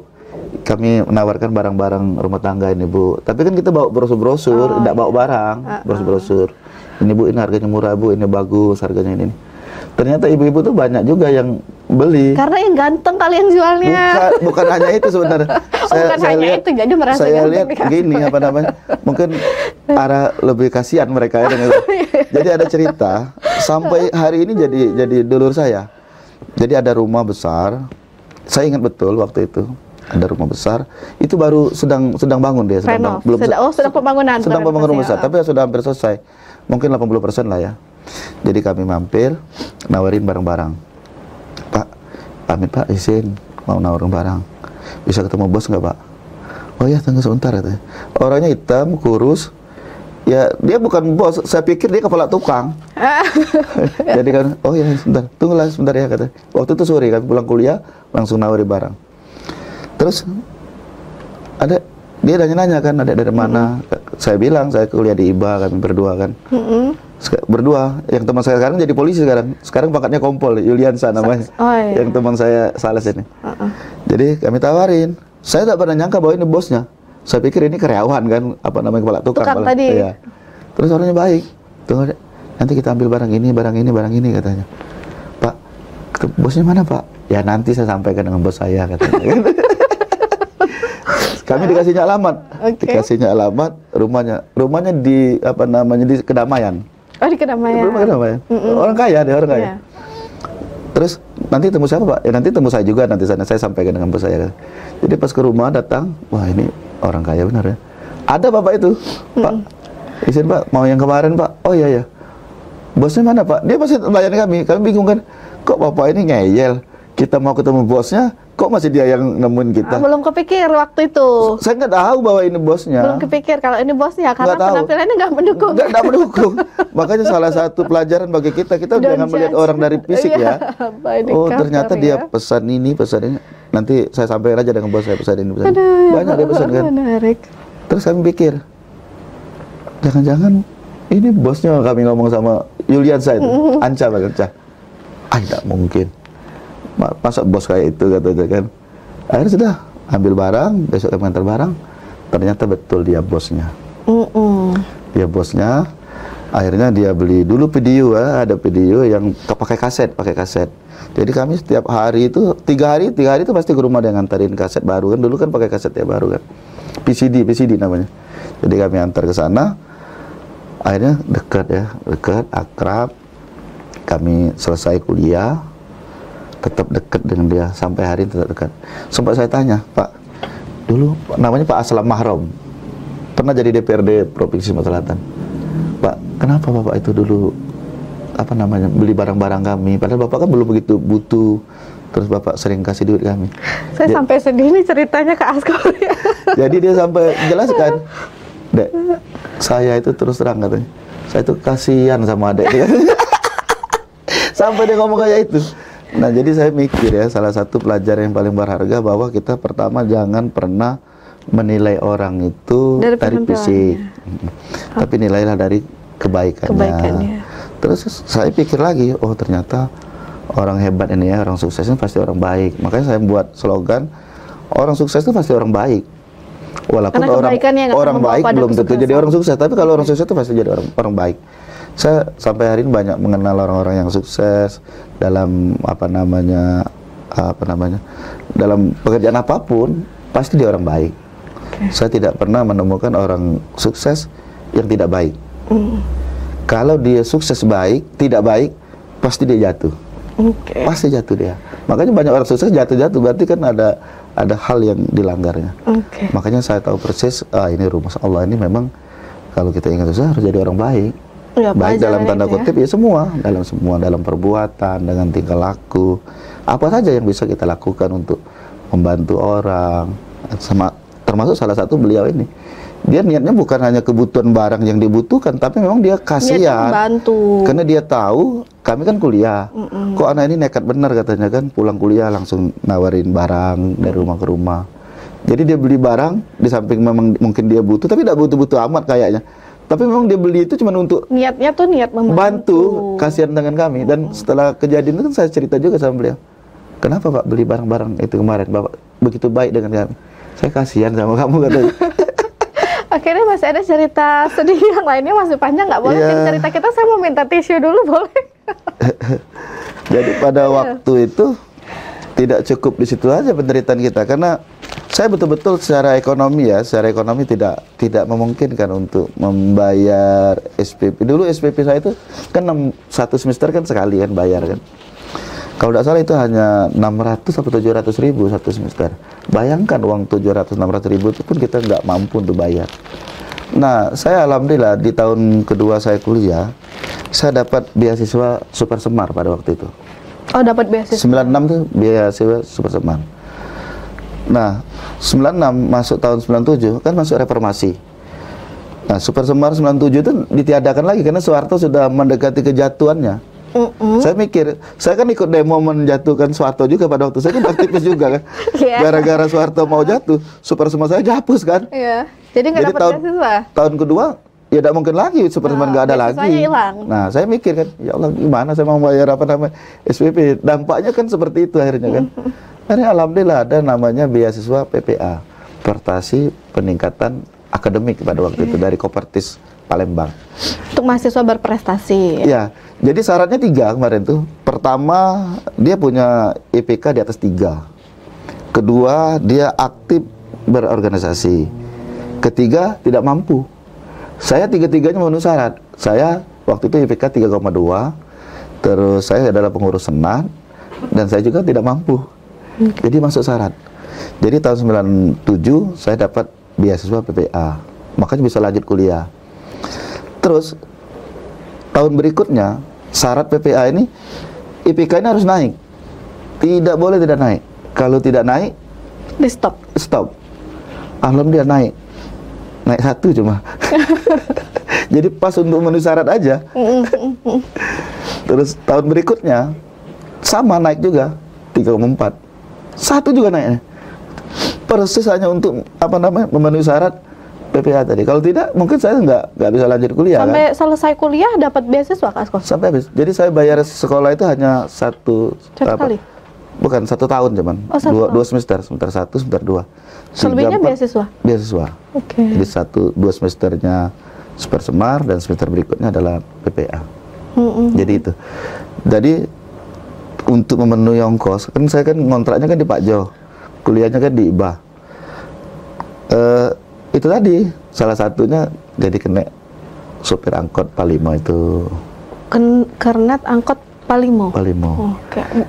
kami menawarkan barang-barang rumah tangga ini Bu. Tapi kan kita bawa brosur-brosur, tidak bawa barang, brosur-brosur. Ini Bu, ini harganya murah Bu, ini bagus harganya ini. Ternyata ibu-ibu tuh banyak juga yang beli. Karena yang ganteng kali yang jualnya. Bukan hanya itu sebenarnya. Saya lihat gini mungkin arah lebih kasihan mereka ya. Jadi ada cerita sampai hari ini jadi dulur saya. Jadi ada rumah besar. Saya ingat betul waktu itu ada rumah besar. Itu baru sedang bangun dia. Sedang pembangunan. Sedang pembangunan rumah besar. Tapi sudah hampir selesai. Mungkin 80% lah ya. Jadi kami mampir, nawarin barang-barang. Pak, pamit Pak, izin mau nawarin barang. Bisa ketemu bos nggak Pak? Oh ya, tunggu sebentar katanya. Orangnya hitam, kurus. Ya, dia bukan bos. Saya pikir dia kepala tukang. Jadi kan, oh ya sebentar, tunggulah sebentar ya katanya. Waktu itu sore kami pulang kuliah, langsung nawarin barang. Terus dia nanya kan, ada dari mana? Saya bilang saya kuliah di IBA, kami berdua kan. Berdua, yang teman saya sekarang jadi polisi sekarang pangkatnya kompol, Yuliansa namanya. Yang teman saya sales ini. Jadi kami tawarin, saya tak pernah nyangka bahwa ini bosnya. Saya pikir ini karyawan kan, kepala tukang tadi. Ya. Terus orangnya baik. Tunggu, nanti kita ambil barang ini katanya. Pak, bosnya mana Pak? Ya nanti saya sampaikan dengan bos saya katanya. Kami dikasihnya alamat, rumahnya di di Kedamaian. Oh, di Kedamaian. Rumah Kedamaian. Orang kaya. Terus nanti temu siapa Pak? Ya nanti temu saya juga nanti sana, saya sampaikan dengan bos saya. Jadi pas ke rumah datang, wah ini orang kaya benar ya. Ada Bapak itu, Pak. Izin Pak, mau yang kemarin Pak. Oh iya. Bosnya mana Pak? Dia pasti melayani kami. Kami bingung kan, kok Bapak ini ngeyel? Kita mau ketemu bosnya, kok masih dia yang nemuin kita? Belum kepikir waktu itu. Saya nggak tahu bahwa ini bosnya. Belum kepikir kalau ini bosnya, karena penampilannya nggak mendukung. Nggak mendukung. Makanya salah satu pelajaran bagi kita jangan melihat orang dari fisik ya. Oh ternyata dia pesan ini. Nanti saya sampaikan aja dengan bos saya pesan ini. Banyak dia pesan kan. Menarik. Terus kami pikir, jangan-jangan ini bosnya kami ngomong sama Yuliansa itu, Anca. Tidak mungkin. Masa bos kayak itu katanya kan. Akhirnya sudah ambil barang, besok kami antar barang. Ternyata betul dia bosnya. Dia bosnya. Akhirnya dia beli dulu video ada video yang pakai kaset. Jadi kami setiap hari itu 3 hari itu pasti ke rumah dia ngantarin kaset baru kan. Dulu kan pakai kaset ya baru kan. PCD namanya. Jadi kami antar ke sana. Akhirnya dekat, akrab. Kami selesai kuliah. Tetap dekat dengan dia sampai hari ini tetap dekat. Sempat saya tanya, Pak, dulu namanya Pak Aslam Mahrom, pernah jadi DPRD Provinsi Sumatera Selatan. Pak, kenapa Bapak itu dulu beli barang-barang kami? Padahal Bapak kan belum begitu butuh Terus bapak sering kasih duit kami. Saya sampai sedih nih ceritanya Kak Asko. Jadi dia sampai jelaskan, Dek, saya itu terus terang katanya, saya itu kasihan sama adek itu. Sampai dia ngomong kayak itu. Nah jadi saya mikir ya, salah satu pelajaran yang paling berharga bahwa kita pertama jangan pernah menilai orang itu dari fisik, tapi nilailah dari kebaikannya. Terus saya pikir lagi, oh ternyata orang hebat ini ya, orang sukses ini pasti orang baik. Makanya saya buat slogan, orang sukses itu pasti orang baik. Walaupun orang baik belum tentu jadi orang sukses, tapi kalau orang sukses itu pasti jadi orang baik. Saya sampai hari ini banyak mengenal orang-orang yang sukses dalam dalam pekerjaan apapun, pasti dia orang baik. Saya tidak pernah menemukan orang sukses yang tidak baik. Kalau dia sukses baik, tidak baik, pasti dia jatuh. Pasti jatuh dia. Makanya banyak orang sukses jatuh-jatuh, berarti kan ada hal yang dilanggarnya. Makanya saya tahu persis, ini rumus Allah ini memang kalau kita ingin sukses harus jadi orang baik. Ya, baik dalam tanda kutip ya semua, dalam perbuatan, dengan tingkah laku, apa saja yang bisa kita lakukan untuk membantu orang. Termasuk salah satu beliau ini, dia niatnya bukan hanya kebutuhan barang yang dibutuhkan, tapi memang dia kasihan, karena dia tahu kami kan kuliah, kok anak ini nekat benar katanya kan, pulang kuliah langsung nawarin barang dari rumah ke rumah. Jadi dia beli barang, di samping memang mungkin dia butuh, tapi tidak butuh-butuh amat kayaknya. Tapi memang dia beli itu cuma untuk niatnya tuh niat membantu, kasihan dengan kami. Dan setelah kejadian itu kan saya cerita juga sama beliau, kenapa Pak beli barang-barang itu kemarin, Bapak begitu baik dengan kami. Saya kasihan sama kamu katanya. Akhirnya masih ada cerita sedih yang lainnya, masih panjang, nggak boleh cerita kita. Saya mau minta tisu dulu, boleh? Jadi pada waktu itu tidak cukup di situ aja penderitaan kita, karena saya betul-betul secara ekonomi tidak memungkinkan untuk membayar SPP. Dulu SPP saya itu kan satu semester kan sekali kan bayar kan. Kalau tidak salah itu hanya 600 atau 700 ribu satu semester. Bayangkan uang 700-600 ribu itu pun kita nggak mampu untuk bayar. Nah, saya alhamdulillah di tahun kedua saya kuliah, saya dapat beasiswa Super Semar pada waktu itu. Oh, dapat beasiswa. 96 tuh beasiswa Super Semar. Nah, 96 masuk tahun 97 kan masuk reformasi. Nah, Super Semar 97 itu ditiadakan lagi karena Soeharto sudah mendekati kejatuhannya. Saya mikir, saya kan ikut demo menjatuhkan Soeharto juga pada waktu saya kan aktivis juga kan. Gara-gara Soeharto mau jatuh, Super Semar saya dihapus kan. Jadi nggak dapat beasiswa. Tahun kedua ya tidak mungkin lagi Super Semar nggak ada lagi. Nah, saya mikir kan, ya Allah gimana saya mau bayar SPP. Dampaknya kan seperti itu akhirnya kan. Akhirnya alhamdulillah ada namanya beasiswa PPA, Prestasi Peningkatan Akademik pada waktu itu dari Kopertis Palembang. Untuk mahasiswa berprestasi. Ya, jadi syaratnya 3 kemarin tuh. Pertama, dia punya IPK di atas 3. Kedua, dia aktif berorganisasi. Ketiga, tidak mampu. Saya tiga-tiganya memenuhi syarat. Saya waktu itu IPK 3,2. Terus saya adalah pengurus senat dan saya juga tidak mampu. Jadi masuk syarat. Jadi tahun 97 saya dapat beasiswa PPA, makanya bisa lanjut kuliah. Terus tahun berikutnya syarat PPA ini IPK ini harus naik, tidak boleh tidak naik. Kalau tidak naik, di stop. Alhamdulillah naik 1 cuma. Jadi pas untuk memenuhi syarat aja. Terus tahun berikutnya sama naik juga 3,4. 1 juga naiknya. Persis hanya untuk memenuhi syarat PPA tadi. Kalau tidak, mungkin saya nggak bisa lanjut kuliah. Sampai selesai kuliah dapat beasiswa Kak Asko? Sampai habis. Jadi saya bayar sekolah itu hanya satu kali? Bukan 1 tahun cuman. Dua semester 1, semester 2. Selebihnya beasiswa? Beasiswa. Jadi 2 semesternya Super Semar dan semester berikutnya adalah PPA. Jadi itu. Jadi untuk memenuhi ongkos, kan saya kan ngontraknya kan di Pak Jo, kuliahnya kan di IBA. Itu tadi salah satunya jadi kena sopir angkot Palimo itu. Kernet angkot Palimo.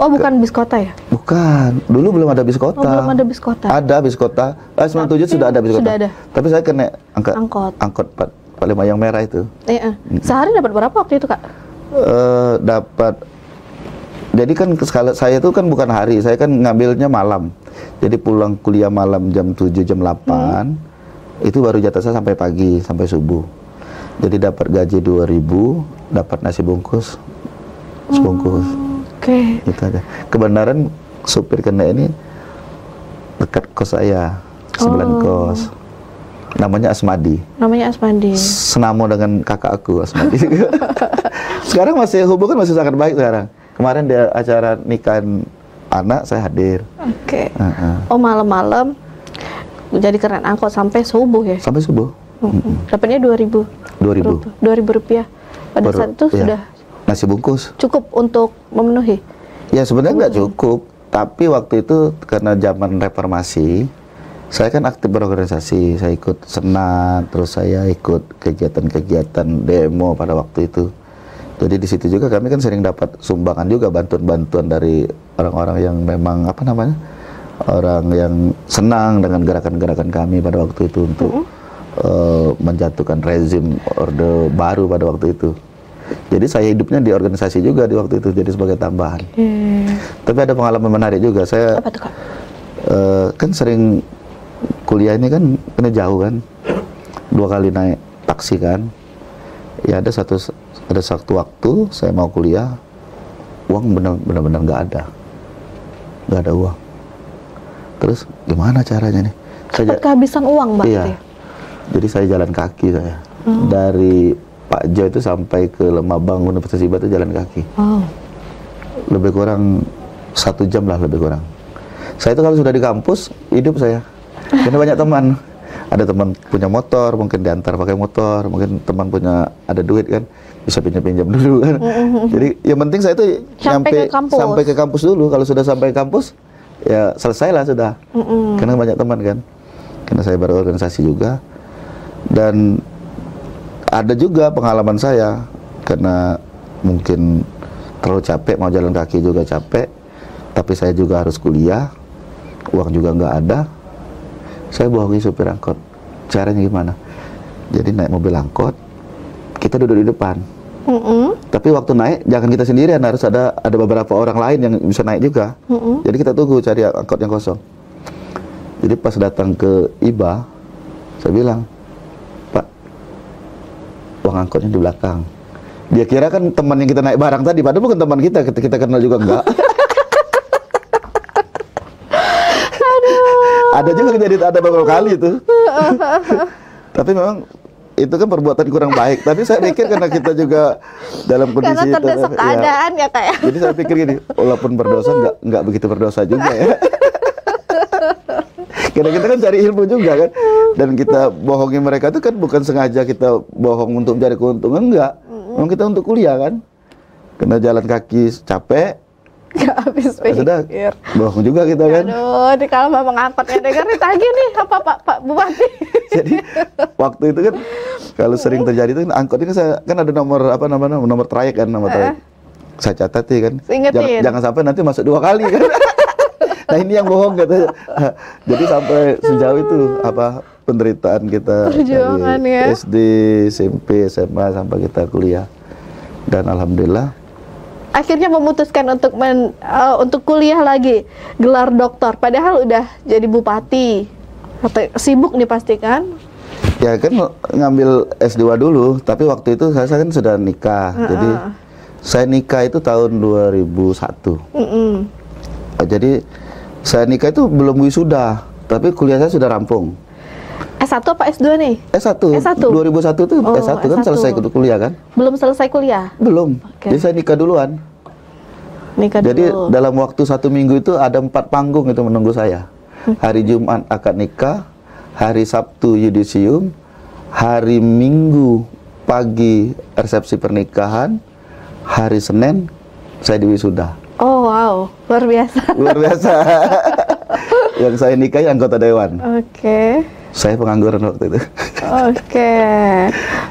Oh, bukan bis kota ya? Bukan, dulu belum ada bis kota. Oh, belum ada bis kota. Ada bis kota. 97 sudah ada bis kota. Tapi saya kena angkot Palimo yang merah itu. Sehari dapat berapa waktu itu Kak? Dapat Jadi kan kalau saya itu kan bukan hari, saya kan ngambilnya malam. Jadi pulang kuliah malam jam 7, jam 8, itu baru jatah saya sampai pagi, sampai subuh. Jadi dapat gaji 2.000, dapat nasi bungkus, sebungkus. Oke. Itu aja. Kebenaran supir kena ini dekat kos saya, sebelah kos. Namanya Asmadi. Namanya Asmadi. Senamo dengan kakak aku, Asmadi. Sekarang masih hubungan masih sangat baik sekarang. Kemarin dia acara nikahan anak, saya hadir. Oke. Oh, malam-malam jadi keren angkot sampai subuh ya? Sampai subuh. Dapatnya 2.000. 2.000 rupiah. Pada saat itu sudah nasi bungkus. Cukup untuk memenuhi? Ya sebenarnya nggak cukup. Tapi waktu itu karena zaman reformasi, saya kan aktif berorganisasi. Saya ikut senat, terus saya ikut kegiatan-kegiatan demo pada waktu itu. Jadi di situ juga kami kan sering dapat sumbangan juga, bantuan-bantuan dari orang-orang yang memang apa namanya, orang yang senang dengan gerakan-gerakan kami pada waktu itu untuk menjatuhkan rezim Orde Baru pada waktu itu. Jadi saya hidupnya di organisasi juga di waktu itu, jadi sebagai tambahan. Tapi ada pengalaman menarik juga. Saya apa tuh, Kak? Kan sering kuliah ini kan jauh kan, 2 kali naik taksi kan. Ya ada satu waktu saya mau kuliah, uang benar-benar nggak ada uang. Terus gimana caranya nih? Cepat kehabisan uang, Mbak? Iya. Jadi saya jalan kaki saya. Dari Pak Jo itu sampai ke Lemabang Universitas Iba itu jalan kaki. Lebih kurang 1 jam lah, lebih kurang. Saya itu kalau sudah di kampus hidup saya, karena banyak teman. Ada teman punya motor, mungkin diantar pakai motor, mungkin teman punya ada duit kan, bisa pinjam dulu kan. Jadi yang penting saya itu sampai ke kampus dulu. Kalau sudah sampai kampus, ya selesailah sudah. Karena banyak teman kan. Karena saya berorganisasi juga. Dan ada juga pengalaman saya, karena mungkin terlalu capek, mau jalan kaki juga capek, tapi saya juga harus kuliah, uang juga nggak ada. Saya bohongi supir angkot. Caranya gimana? Jadi naik mobil angkot, kita duduk di depan. Tapi waktu naik jangan kita sendirian, harus ada beberapa orang lain yang bisa naik juga. Jadi kita tunggu cari angkot yang kosong. Jadi pas datang ke Iba, saya bilang, Pak, uang angkotnya di belakang. Dia kira kan teman yang kita naik barang tadi, padahal bukan teman kita kenal juga enggak. Ada juga kejadian, ada beberapa kali itu. Tapi memang itu kan perbuatan kurang baik. Tapi saya pikir karena kita juga dalam kondisi karena terdesak keadaan ya kayak. Jadi saya pikir gini, walaupun berdosa nggak begitu berdosa juga ya. Karena kita kan cari ilmu juga kan. Dan kita bohongi mereka itu kan bukan sengaja kita bohong untuk mencari keuntungan, enggak. Memang kita untuk kuliah kan. Karena jalan kaki capek. Gak habis pikir. Sudah, bohong juga kita kan. Aduh, di kalau bapak angkotnya dengerin lagi nih apa Pak Bupati. Jadi waktu itu kan kalau sering terjadi itu angkot ini saya kan ada nomor apa namanya, nomor trayek kan, nomor trayek. Saya catati kan. Jangan sampai nanti masuk 2 kali kan. Nah ini yang bohong katanya. Jadi sampai sejauh itu apa penderitaan kita dari SD, SMP, SMA sampai kita kuliah. Dan alhamdulillah akhirnya memutuskan untuk kuliah lagi, gelar doktor, padahal udah jadi bupati. Sibuk nih pasti kan? Ya kan ngambil S2 dulu, tapi waktu itu saya kan sudah nikah. Jadi saya nikah itu tahun 2001. Jadi saya nikah itu belum wisuda, tapi kuliah saya sudah rampung. S1 apa S2 nih? S1. 2001 itu S1 kan selesai kuliah kan? Belum selesai kuliah? Belum. Jadi saya nikah duluan. Jadi dalam waktu 1 minggu itu ada 4 panggung itu menunggu saya. Hari Jumat akad nikah, hari Sabtu yudisium, hari Minggu pagi resepsi pernikahan, hari Senin saya diwisuda. Oh wow, luar biasa. Luar biasa. Yang saya nikahi anggota dewan. Saya pengangguran waktu itu.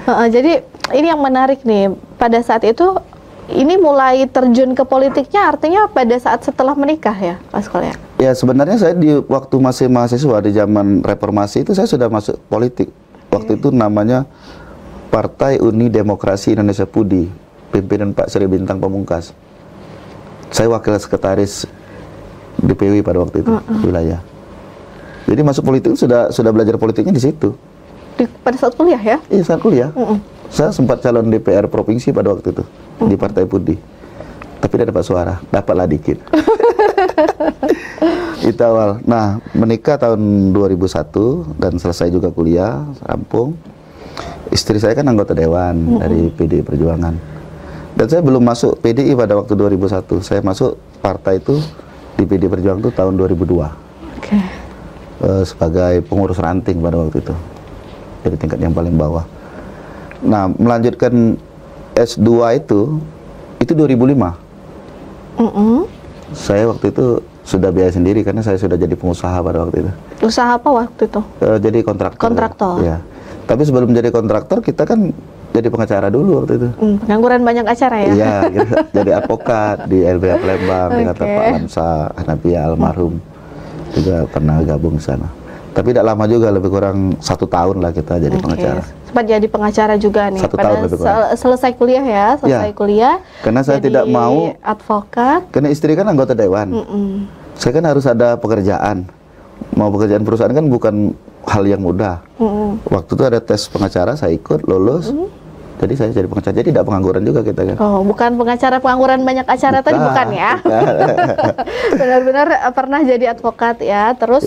Jadi ini yang menarik nih, pada saat itu ini mulai terjun ke politiknya artinya pada saat setelah menikah ya, Pak Skol ya? Ya sebenarnya saya di waktu masih mahasiswa di zaman reformasi itu saya sudah masuk politik. Waktu itu namanya Partai Uni Demokrasi Indonesia Pudi, pimpinan Pak Sri Bintang Pamungkas. Saya wakil sekretaris DPW pada waktu itu wilayah. Jadi masuk politik sudah belajar politiknya di situ. Pada saat kuliah ya? Iya, saat kuliah. Saya sempat calon DPR provinsi pada waktu itu di Partai Putih. Tapi tidak dapat suara, dapatlah dikit. Itu awal. Nah, menikah tahun 2001 dan selesai juga kuliah, rampung. Istri saya kan anggota dewan dari PDI Perjuangan. Dan saya belum masuk PDI pada waktu 2001. Saya masuk partai itu di PDI Perjuangan itu tahun 2002. Sebagai pengurus ranting pada waktu itu. Dari tingkat yang paling bawah. Nah, melanjutkan S2 itu 2005. Saya waktu itu sudah biaya sendiri karena saya sudah jadi pengusaha pada waktu itu. Usaha apa waktu itu? Jadi kontraktor. Kontraktor. Ya. Tapi sebelum jadi kontraktor kita kan jadi pengacara dulu waktu itu. Pengangguran banyak acara ya? Iya, gitu. Jadi advokat di LBH Palembang dengan Pak Lamsa Hanafiah almarhum juga pernah gabung di sana. Tapi tidak lama juga, lebih kurang 1 tahun lah kita jadi pengacara. Sempat jadi pengacara juga nih. 1 tahun lebih kurang. Selesai kuliah ya, kuliah. Karena saya tidak mau advokat. Karena istri kan anggota dewan. Saya kan harus ada pekerjaan. Mau pekerjaan perusahaan kan bukan hal yang mudah. Waktu itu ada tes pengacara, saya ikut, lulus. Jadi saya jadi pengacara, jadi tidak pengangguran juga kita kan. Oh, bukan pengacara pengangguran banyak acara tadi, bukan ya? Benar-benar pernah jadi advokat ya, terus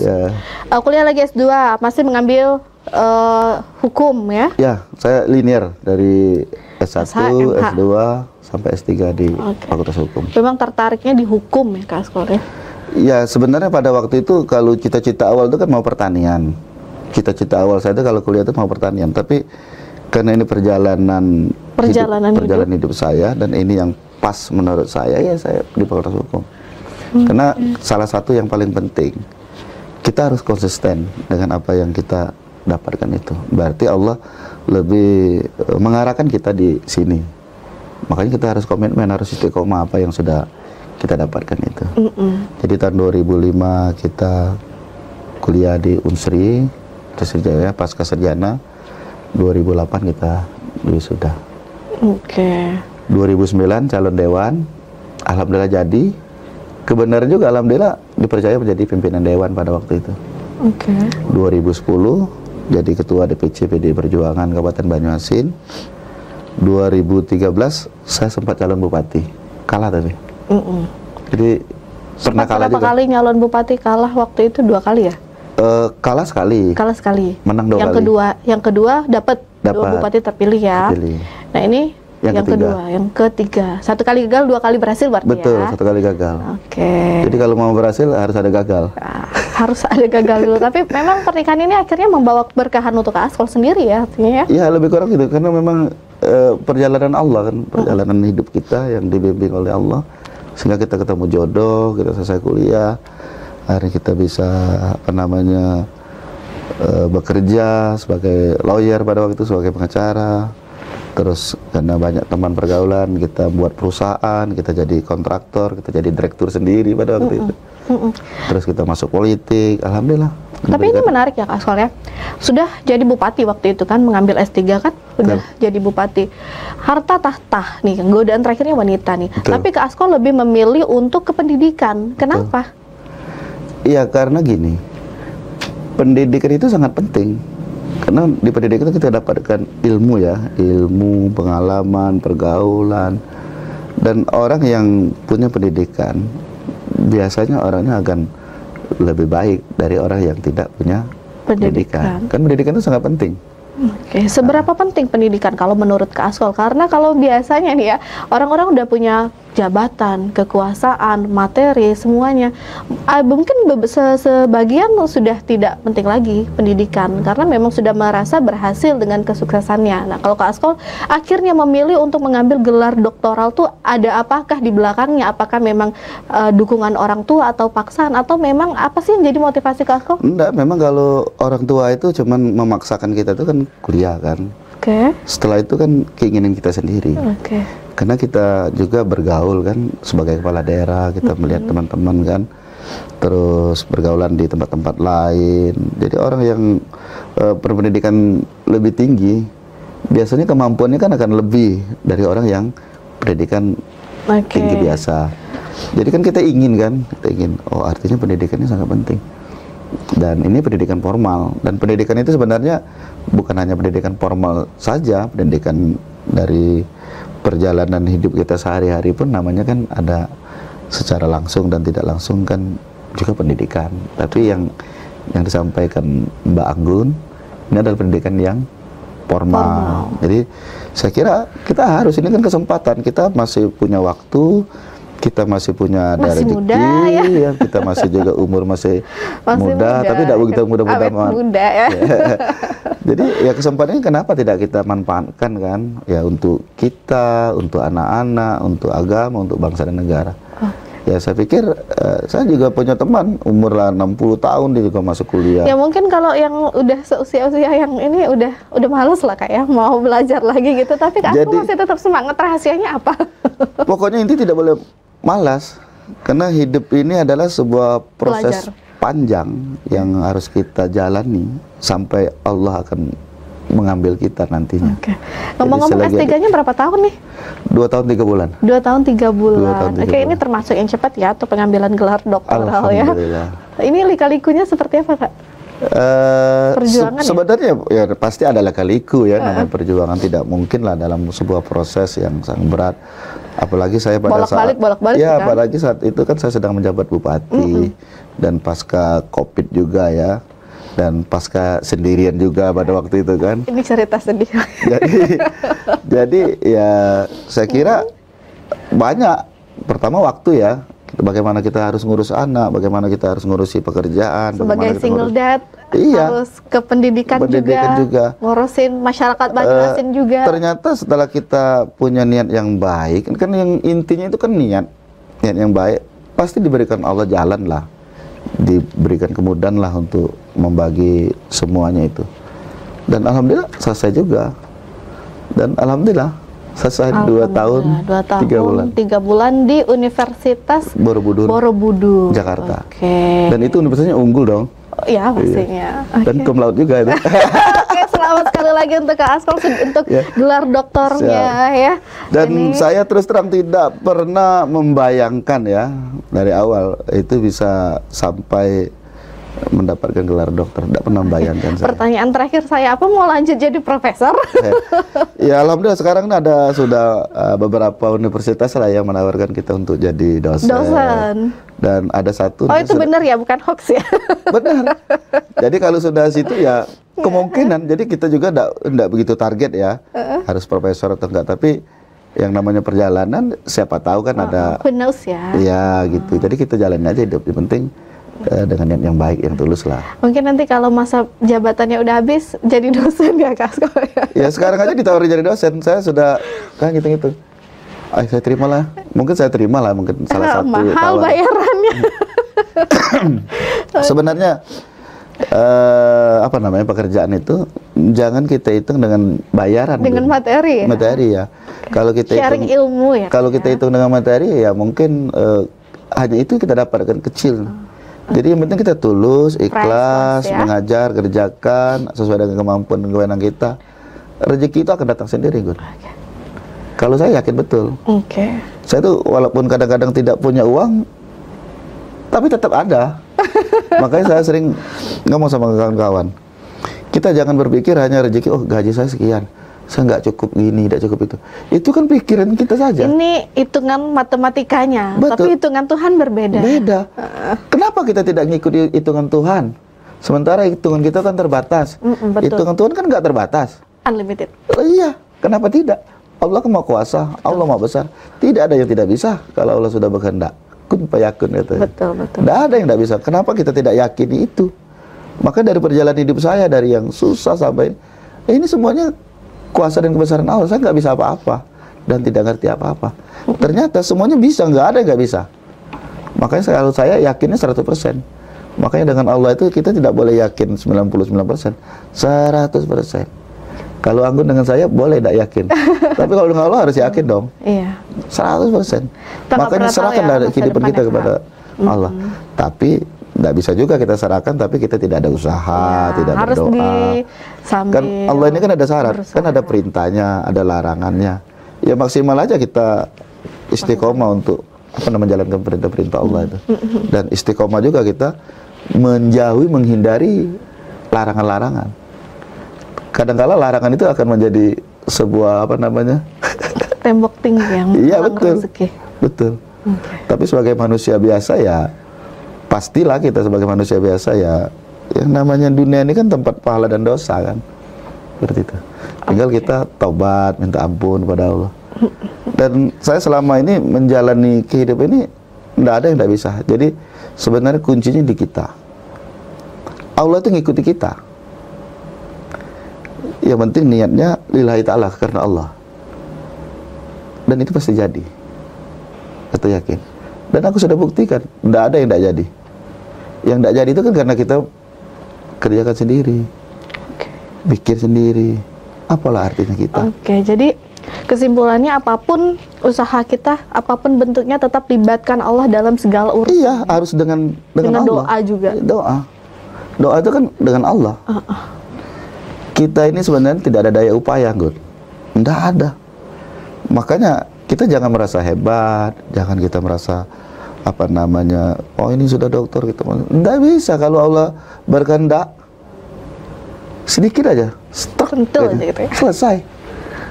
kuliah lagi S2, masih mengambil hukum ya? Ya, saya linear dari S1, S2, sampai S3 di Fakultas Hukum. Memang tertariknya di hukum ya Kak Askol ya? Ya, sebenarnya pada waktu itu kalau cita-cita awal itu kan mau pertanian. Cita-cita awal saya itu kalau kuliah itu mau pertanian, tapi karena ini perjalanan hidup saya dan ini yang pas menurut saya, ya saya di Fakultas Hukum. Karena salah satu yang paling penting, kita harus konsisten dengan apa yang kita dapatkan itu. Berarti Allah lebih mengarahkan kita di sini. Makanya kita harus komitmen, harus istiqomah apa yang sudah kita dapatkan itu. Jadi tahun 2005 kita kuliah di Unsri, Trisjaya, pasca sarjana. 2008 kita wisuda. 2009 calon dewan, alhamdulillah jadi. Kebenaran juga alhamdulillah dipercaya menjadi pimpinan dewan pada waktu itu. 2010 jadi ketua DPC PDI Perjuangan Kabupaten Banyuasin. 2013 saya sempat calon bupati, kalah tapi. Jadi pernah kalah juga. Berapa kali nyalon bupati kalah waktu itu? 2 kali ya? Kalah sekali. Kalah sekali. Menang 2 kali. Yang kedua dapat 2 bupati terpilih ya. Nah ini yang kedua, yang ketiga. 1 kali gagal, 2 kali berhasil berarti. Betul, ya? 1 kali gagal. Jadi kalau mau berhasil harus ada gagal. Harus ada gagal dulu. Tapi memang pernikahan ini akhirnya membawa keberkahan untuk Kak Askol sendiri ya, artinya ya? Iya, lebih kurang gitu. Karena memang perjalanan Allah kan, perjalanan hidup kita yang dibimbing oleh Allah. Sehingga kita ketemu jodoh, kita selesai kuliah. Akhirnya kita bisa bekerja sebagai lawyer pada waktu itu, sebagai pengacara. Terus karena banyak teman pergaulan, kita buat perusahaan, kita jadi kontraktor, kita jadi direktur sendiri pada waktu itu. Terus kita masuk politik, alhamdulillah. Tapi ini menarik ya Kak Askol ya. Sudah jadi bupati waktu itu kan, mengambil S3 kan, udah jadi bupati. Harta tahta nih, godaan terakhirnya wanita nih. Tapi Kak Askol lebih memilih untuk ke pendidikan. Kenapa? Iya, karena gini, pendidikan itu sangat penting. Karena di pendidikan itu kita dapatkan ilmu ya, ilmu, pengalaman, pergaulan. Dan orang yang punya pendidikan, biasanya orangnya akan lebih baik dari orang yang tidak punya pendidikan. Kan pendidikan itu sangat penting. Seberapa penting pendidikan kalau menurut Kak Askol? Karena kalau biasanya nih ya, orang-orang udah punya jabatan, kekuasaan, materi, semuanya. Mungkin sebagian sudah tidak penting lagi pendidikan, karena memang sudah merasa berhasil dengan kesuksesannya. Nah, kalau Kak Askol akhirnya memilih untuk mengambil gelar doktoral tuh ada apakah di belakangnya? Apakah memang dukungan orang tua atau paksaan? Atau memang apa sih yang jadi motivasi Kak Askol? Enggak, memang kalau orang tua itu cuman memaksakan kita itu kan kuliah kan. Setelah itu kan keinginan kita sendiri. Karena kita juga bergaul kan sebagai kepala daerah, kita melihat teman-teman kan, terus bergaulan di tempat-tempat lain. Jadi orang yang berpendidikan lebih tinggi, biasanya kemampuannya kan akan lebih dari orang yang pendidikan tinggi biasa. Jadi kan kita ingin, oh artinya pendidikan ini sangat penting. Dan ini pendidikan formal, dan pendidikan itu sebenarnya bukan hanya pendidikan formal saja, pendidikan dari perjalanan hidup kita sehari-hari pun namanya kan ada secara langsung dan tidak langsung kan juga pendidikan. Tapi yang disampaikan Mbak Anggun ini adalah pendidikan yang formal. Jadi saya kira kita harus, ini kan kesempatan, kita masih punya waktu, kita masih punya masih rezeki, muda, ya. Kita masih juga umur masih muda, tapi tidak begitu muda-muda muda ya. Jadi ya kesempatan ini kenapa tidak kita manfaatkan kan, ya untuk kita, untuk anak-anak, untuk agama, untuk bangsa dan negara. Ya saya pikir saya juga punya teman umur lah 60 tahun dia juga masuk kuliah. Ya mungkin kalau yang udah seusia-usia yang ini udah males lah kayak mau belajar lagi gitu, tapi aku masih tetap semangat. Rahasianya apa? Pokoknya inti tidak boleh malas, karena hidup ini adalah sebuah proses panjang yang harus kita jalani sampai Allah akan mengambil kita nantinya. Oke. Ngomong-ngomong S3-nya berapa tahun nih? 2 tahun 3 bulan. 2 tahun 3 bulan. 2 tahun 3 Oke, bulan. Ini termasuk yang cepat ya, atau pengambilan gelar doktoral ya? Alhamdulillah. Ini lika-likunya seperti apa, Kak? Perjuangan sebenarnya ya pasti ada lika-liku ya, namanya perjuangan, tidak mungkin lah dalam sebuah proses yang sangat berat. Apalagi saya pada bolak-balik ya, kan? apalagi saat itu kan saya sedang menjabat bupati dan pasca Covid juga ya, dan pasca sendirian juga pada waktu itu kan. Ini cerita sedih. Jadi ya saya kira banyak. Pertama waktu ya, bagaimana kita harus ngurus anak, bagaimana kita harus ngurusi pekerjaan. Sebagai single dad, iya, harus ke pendidikan juga, ngurusin masyarakat Banjarmasin juga. Ternyata setelah kita punya niat yang baik, kan yang intinya itu kan niat yang baik, pasti diberikan Allah jalan lah, diberikan kemudahan lah untuk membagi semuanya itu. Dan alhamdulillah selesai juga. Dan alhamdulillah selesai 2 tahun 3 bulan. 3 bulan di Universitas Borobudur, Jakarta. Oke. Dan itu universitasnya unggul dong. Oh, ya pastinya. Iya. Dan cum laude juga itu. Oke, selamat sekali lagi untuk Kak Askol untuk gelar doktornya ya. Dan saya terus terang tidak pernah membayangkan ya dari awal itu bisa sampai mendapatkan gelar dokter, tidak pernah membayangkan saya. Pertanyaan terakhir saya, apa mau lanjut jadi profesor? Ya alhamdulillah sekarang ada sudah beberapa universitas lah yang menawarkan kita untuk jadi dosen. Dan ada satu. Oh itu benar ya, bukan hoax ya? Benar. Jadi kalau sudah situ ya kemungkinan. Jadi kita juga tidak begitu target ya, harus profesor atau enggak. Tapi yang namanya perjalanan, siapa tahu kan ada. Who knows ya? Ya gitu. Jadi kita jalanin aja hidup. Yang penting dengan niat yang baik, yang tulus lah. Mungkin nanti kalau masa jabatannya udah habis jadi dosen ya Kak Askol ya? Ya sekarang aja ditawari jadi dosen, saya sudah kan gitu-gitu. Saya terima lah, mungkin saya terima lah, mungkin salah satu mahal bayarannya. Sebenarnya apa namanya pekerjaan itu jangan kita hitung dengan bayaran, dengan materi. Materi ya. Kalau kita sharing hitung, ilmu ya. Kalau kita hitung dengan materi ya mungkin hanya itu kita dapatkan kecil. Jadi yang penting kita tulus, ikhlas, mengajar, kerjakan sesuai dengan kemampuan dan kewenangan kita. Rezeki itu akan datang sendiri, Gun. Kalau saya yakin betul. Saya tuh walaupun kadang-kadang tidak punya uang, tapi tetap ada. Makanya saya sering ngomong sama kawan-kawan, kita jangan berpikir hanya rezeki, oh gaji saya sekian, saya nggak cukup gini, tidak cukup itu. Itu kan pikiran kita saja. Ini hitungan matematikanya, betul. Tapi hitungan Tuhan berbeda. Beda. Kenapa kita tidak ngikuti hitungan Tuhan? Sementara hitungan kita kan terbatas. Hitungan Tuhan kan nggak terbatas. Unlimited. Iya, kenapa tidak? Allah kan Maha Kuasa, Allah Maha Besar. Tidak ada yang tidak bisa kalau Allah sudah berkehendak. Kun fayakun katanya. Betul. Tidak ada yang tidak bisa. Kenapa kita tidak yakini itu? Maka dari perjalanan hidup saya, dari yang susah sampai ini semuanya kuasa dan kebesaran Allah. Saya nggak bisa apa-apa dan tidak ngerti apa-apa. Ternyata semuanya bisa, nggak ada yang nggak bisa. Makanya saya yakinnya 100%. Makanya dengan Allah itu kita tidak boleh yakin 99%, 100%. Kalau Anggun dengan saya boleh tidak yakin. Tapi kalau dengan Allah harus yakin dong. Iya. 100%. Makanya serahkan dari kehidupan kita kepada Allah. Tapi tidak bisa juga kita serahkan tapi kita tidak ada usaha, tidak harus berdoa. Kan Allah ini kan ada syarat, kan ada perintahnya, ada larangannya. Ya maksimal aja kita istiqomah untuk menjalankan perintah-perintah Allah itu. Dan istiqomah juga kita menjauhi, menghindari larangan-larangan. Kadang-kala larangan itu akan menjadi sebuah tembok tinggi yang iya, betul. rezeki. Betul. Tapi sebagai manusia biasa ya, pastilah kita sebagai manusia biasa ya, yang namanya dunia ini kan tempat pahala dan dosa kan. Seperti itu. Tinggal kita taubat, minta ampun kepada Allah. Dan saya selama ini menjalani kehidupan ini tidak ada yang tidak bisa. Jadi sebenarnya kuncinya di kita. Allah itu ngikuti kita. Yang penting niatnya lillahi ta'ala, karena Allah. Dan itu pasti jadi. Kita yakin. Dan aku sudah buktikan, tidak ada yang tidak jadi. Yang tidak jadi itu kan karena kita kerjakan sendiri, pikir sendiri. Apalah artinya kita. Oke, jadi kesimpulannya apapun usaha kita, apapun bentuknya, tetap libatkan Allah dalam segala urusan. Iya, harus dengan Allah. Doa juga. Doa itu kan dengan Allah. Kita ini sebenarnya tidak ada daya upaya, Gun. Tidak ada. Makanya kita jangan merasa hebat, jangan kita merasa oh ini sudah dokter, kita tidak bisa. Kalau Allah berkehendak, sedikit aja, Tentu aja gitu ya. selesai.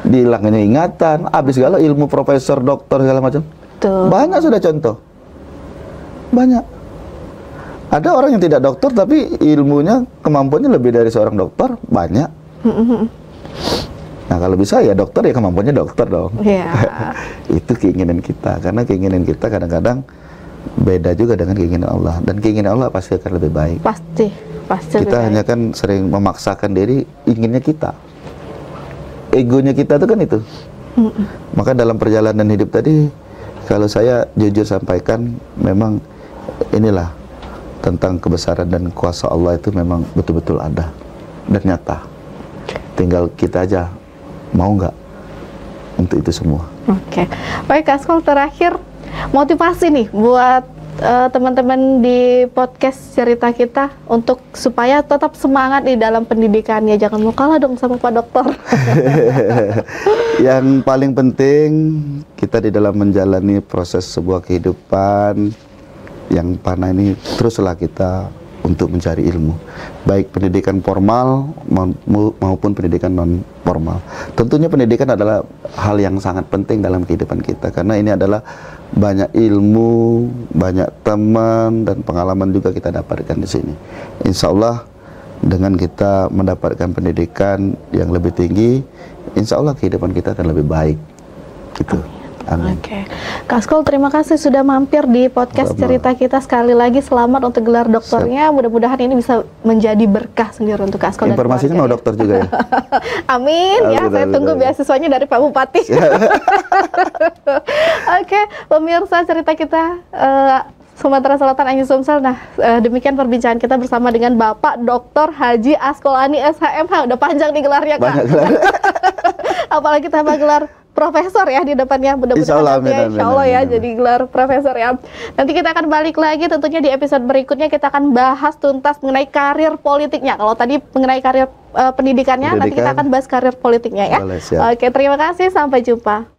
Dihilangnya ingatan, habis segala ilmu profesor, dokter segala macam. Banyak sudah contoh. Banyak. Ada orang yang tidak dokter tapi ilmunya, kemampuannya lebih dari seorang dokter, banyak. Nah kalau bisa ya dokter, ya kemampuannya dokter dong. Itu keinginan kita, karena keinginan kita kadang-kadang beda juga dengan keinginan Allah. Dan keinginan Allah pasti akan lebih baik. Pasti kita hanya kan sering memaksakan diri, inginnya kita, egonya kita itu kan itu. Maka dalam perjalanan hidup tadi, kalau saya jujur sampaikan, memang inilah tentang kebesaran dan kuasa Allah itu memang betul-betul ada dan nyata. Tinggal kita aja mau nggak untuk itu semua. Oke. Baik, Kak Askol, terakhir motivasi nih buat teman-teman di podcast cerita kita untuk supaya tetap semangat di dalam pendidikannya. Jangan mau kalah dong sama Pak Dokter. Yang paling penting kita di dalam menjalani proses sebuah kehidupan yang panah ini, teruslah kita untuk mencari ilmu, baik pendidikan formal maupun pendidikan non formal. Tentunya pendidikan adalah hal yang sangat penting dalam kehidupan kita, karena ini adalah banyak ilmu, banyak teman dan pengalaman juga kita dapatkan di sini. Insya Allah dengan kita mendapatkan pendidikan yang lebih tinggi, insya Allah kehidupan kita akan lebih baik. Gitu. Amin. Oke. Kak Askol, terima kasih sudah mampir di podcast cerita kita. Sekali lagi selamat untuk gelar doktornya. Mudah-mudahan ini bisa menjadi berkah sendiri untuk Kak Askol. Informasinya mau dokter juga ya? Amin. Ya, saya tunggu beasiswanya dari Pak Bupati. Oke, pemirsa cerita kita Sumatera Selatan Anyu Sumsel. Nah, demikian perbincangan kita bersama dengan Bapak Dr. Haji Askolani SHMH. Udah panjang nih gelarnya, Kak. Banyak gelar. Apalagi tambah gelar profesor ya di depannya, mudah-mudahan insya Allah ya jadi gelar profesor ya. Nanti kita akan balik lagi tentunya di episode berikutnya, kita akan bahas tuntas mengenai karir politiknya. Kalau tadi mengenai karir pendidikannya, nanti kita akan bahas karir politiknya ya. Boleh, oke, terima kasih, sampai jumpa.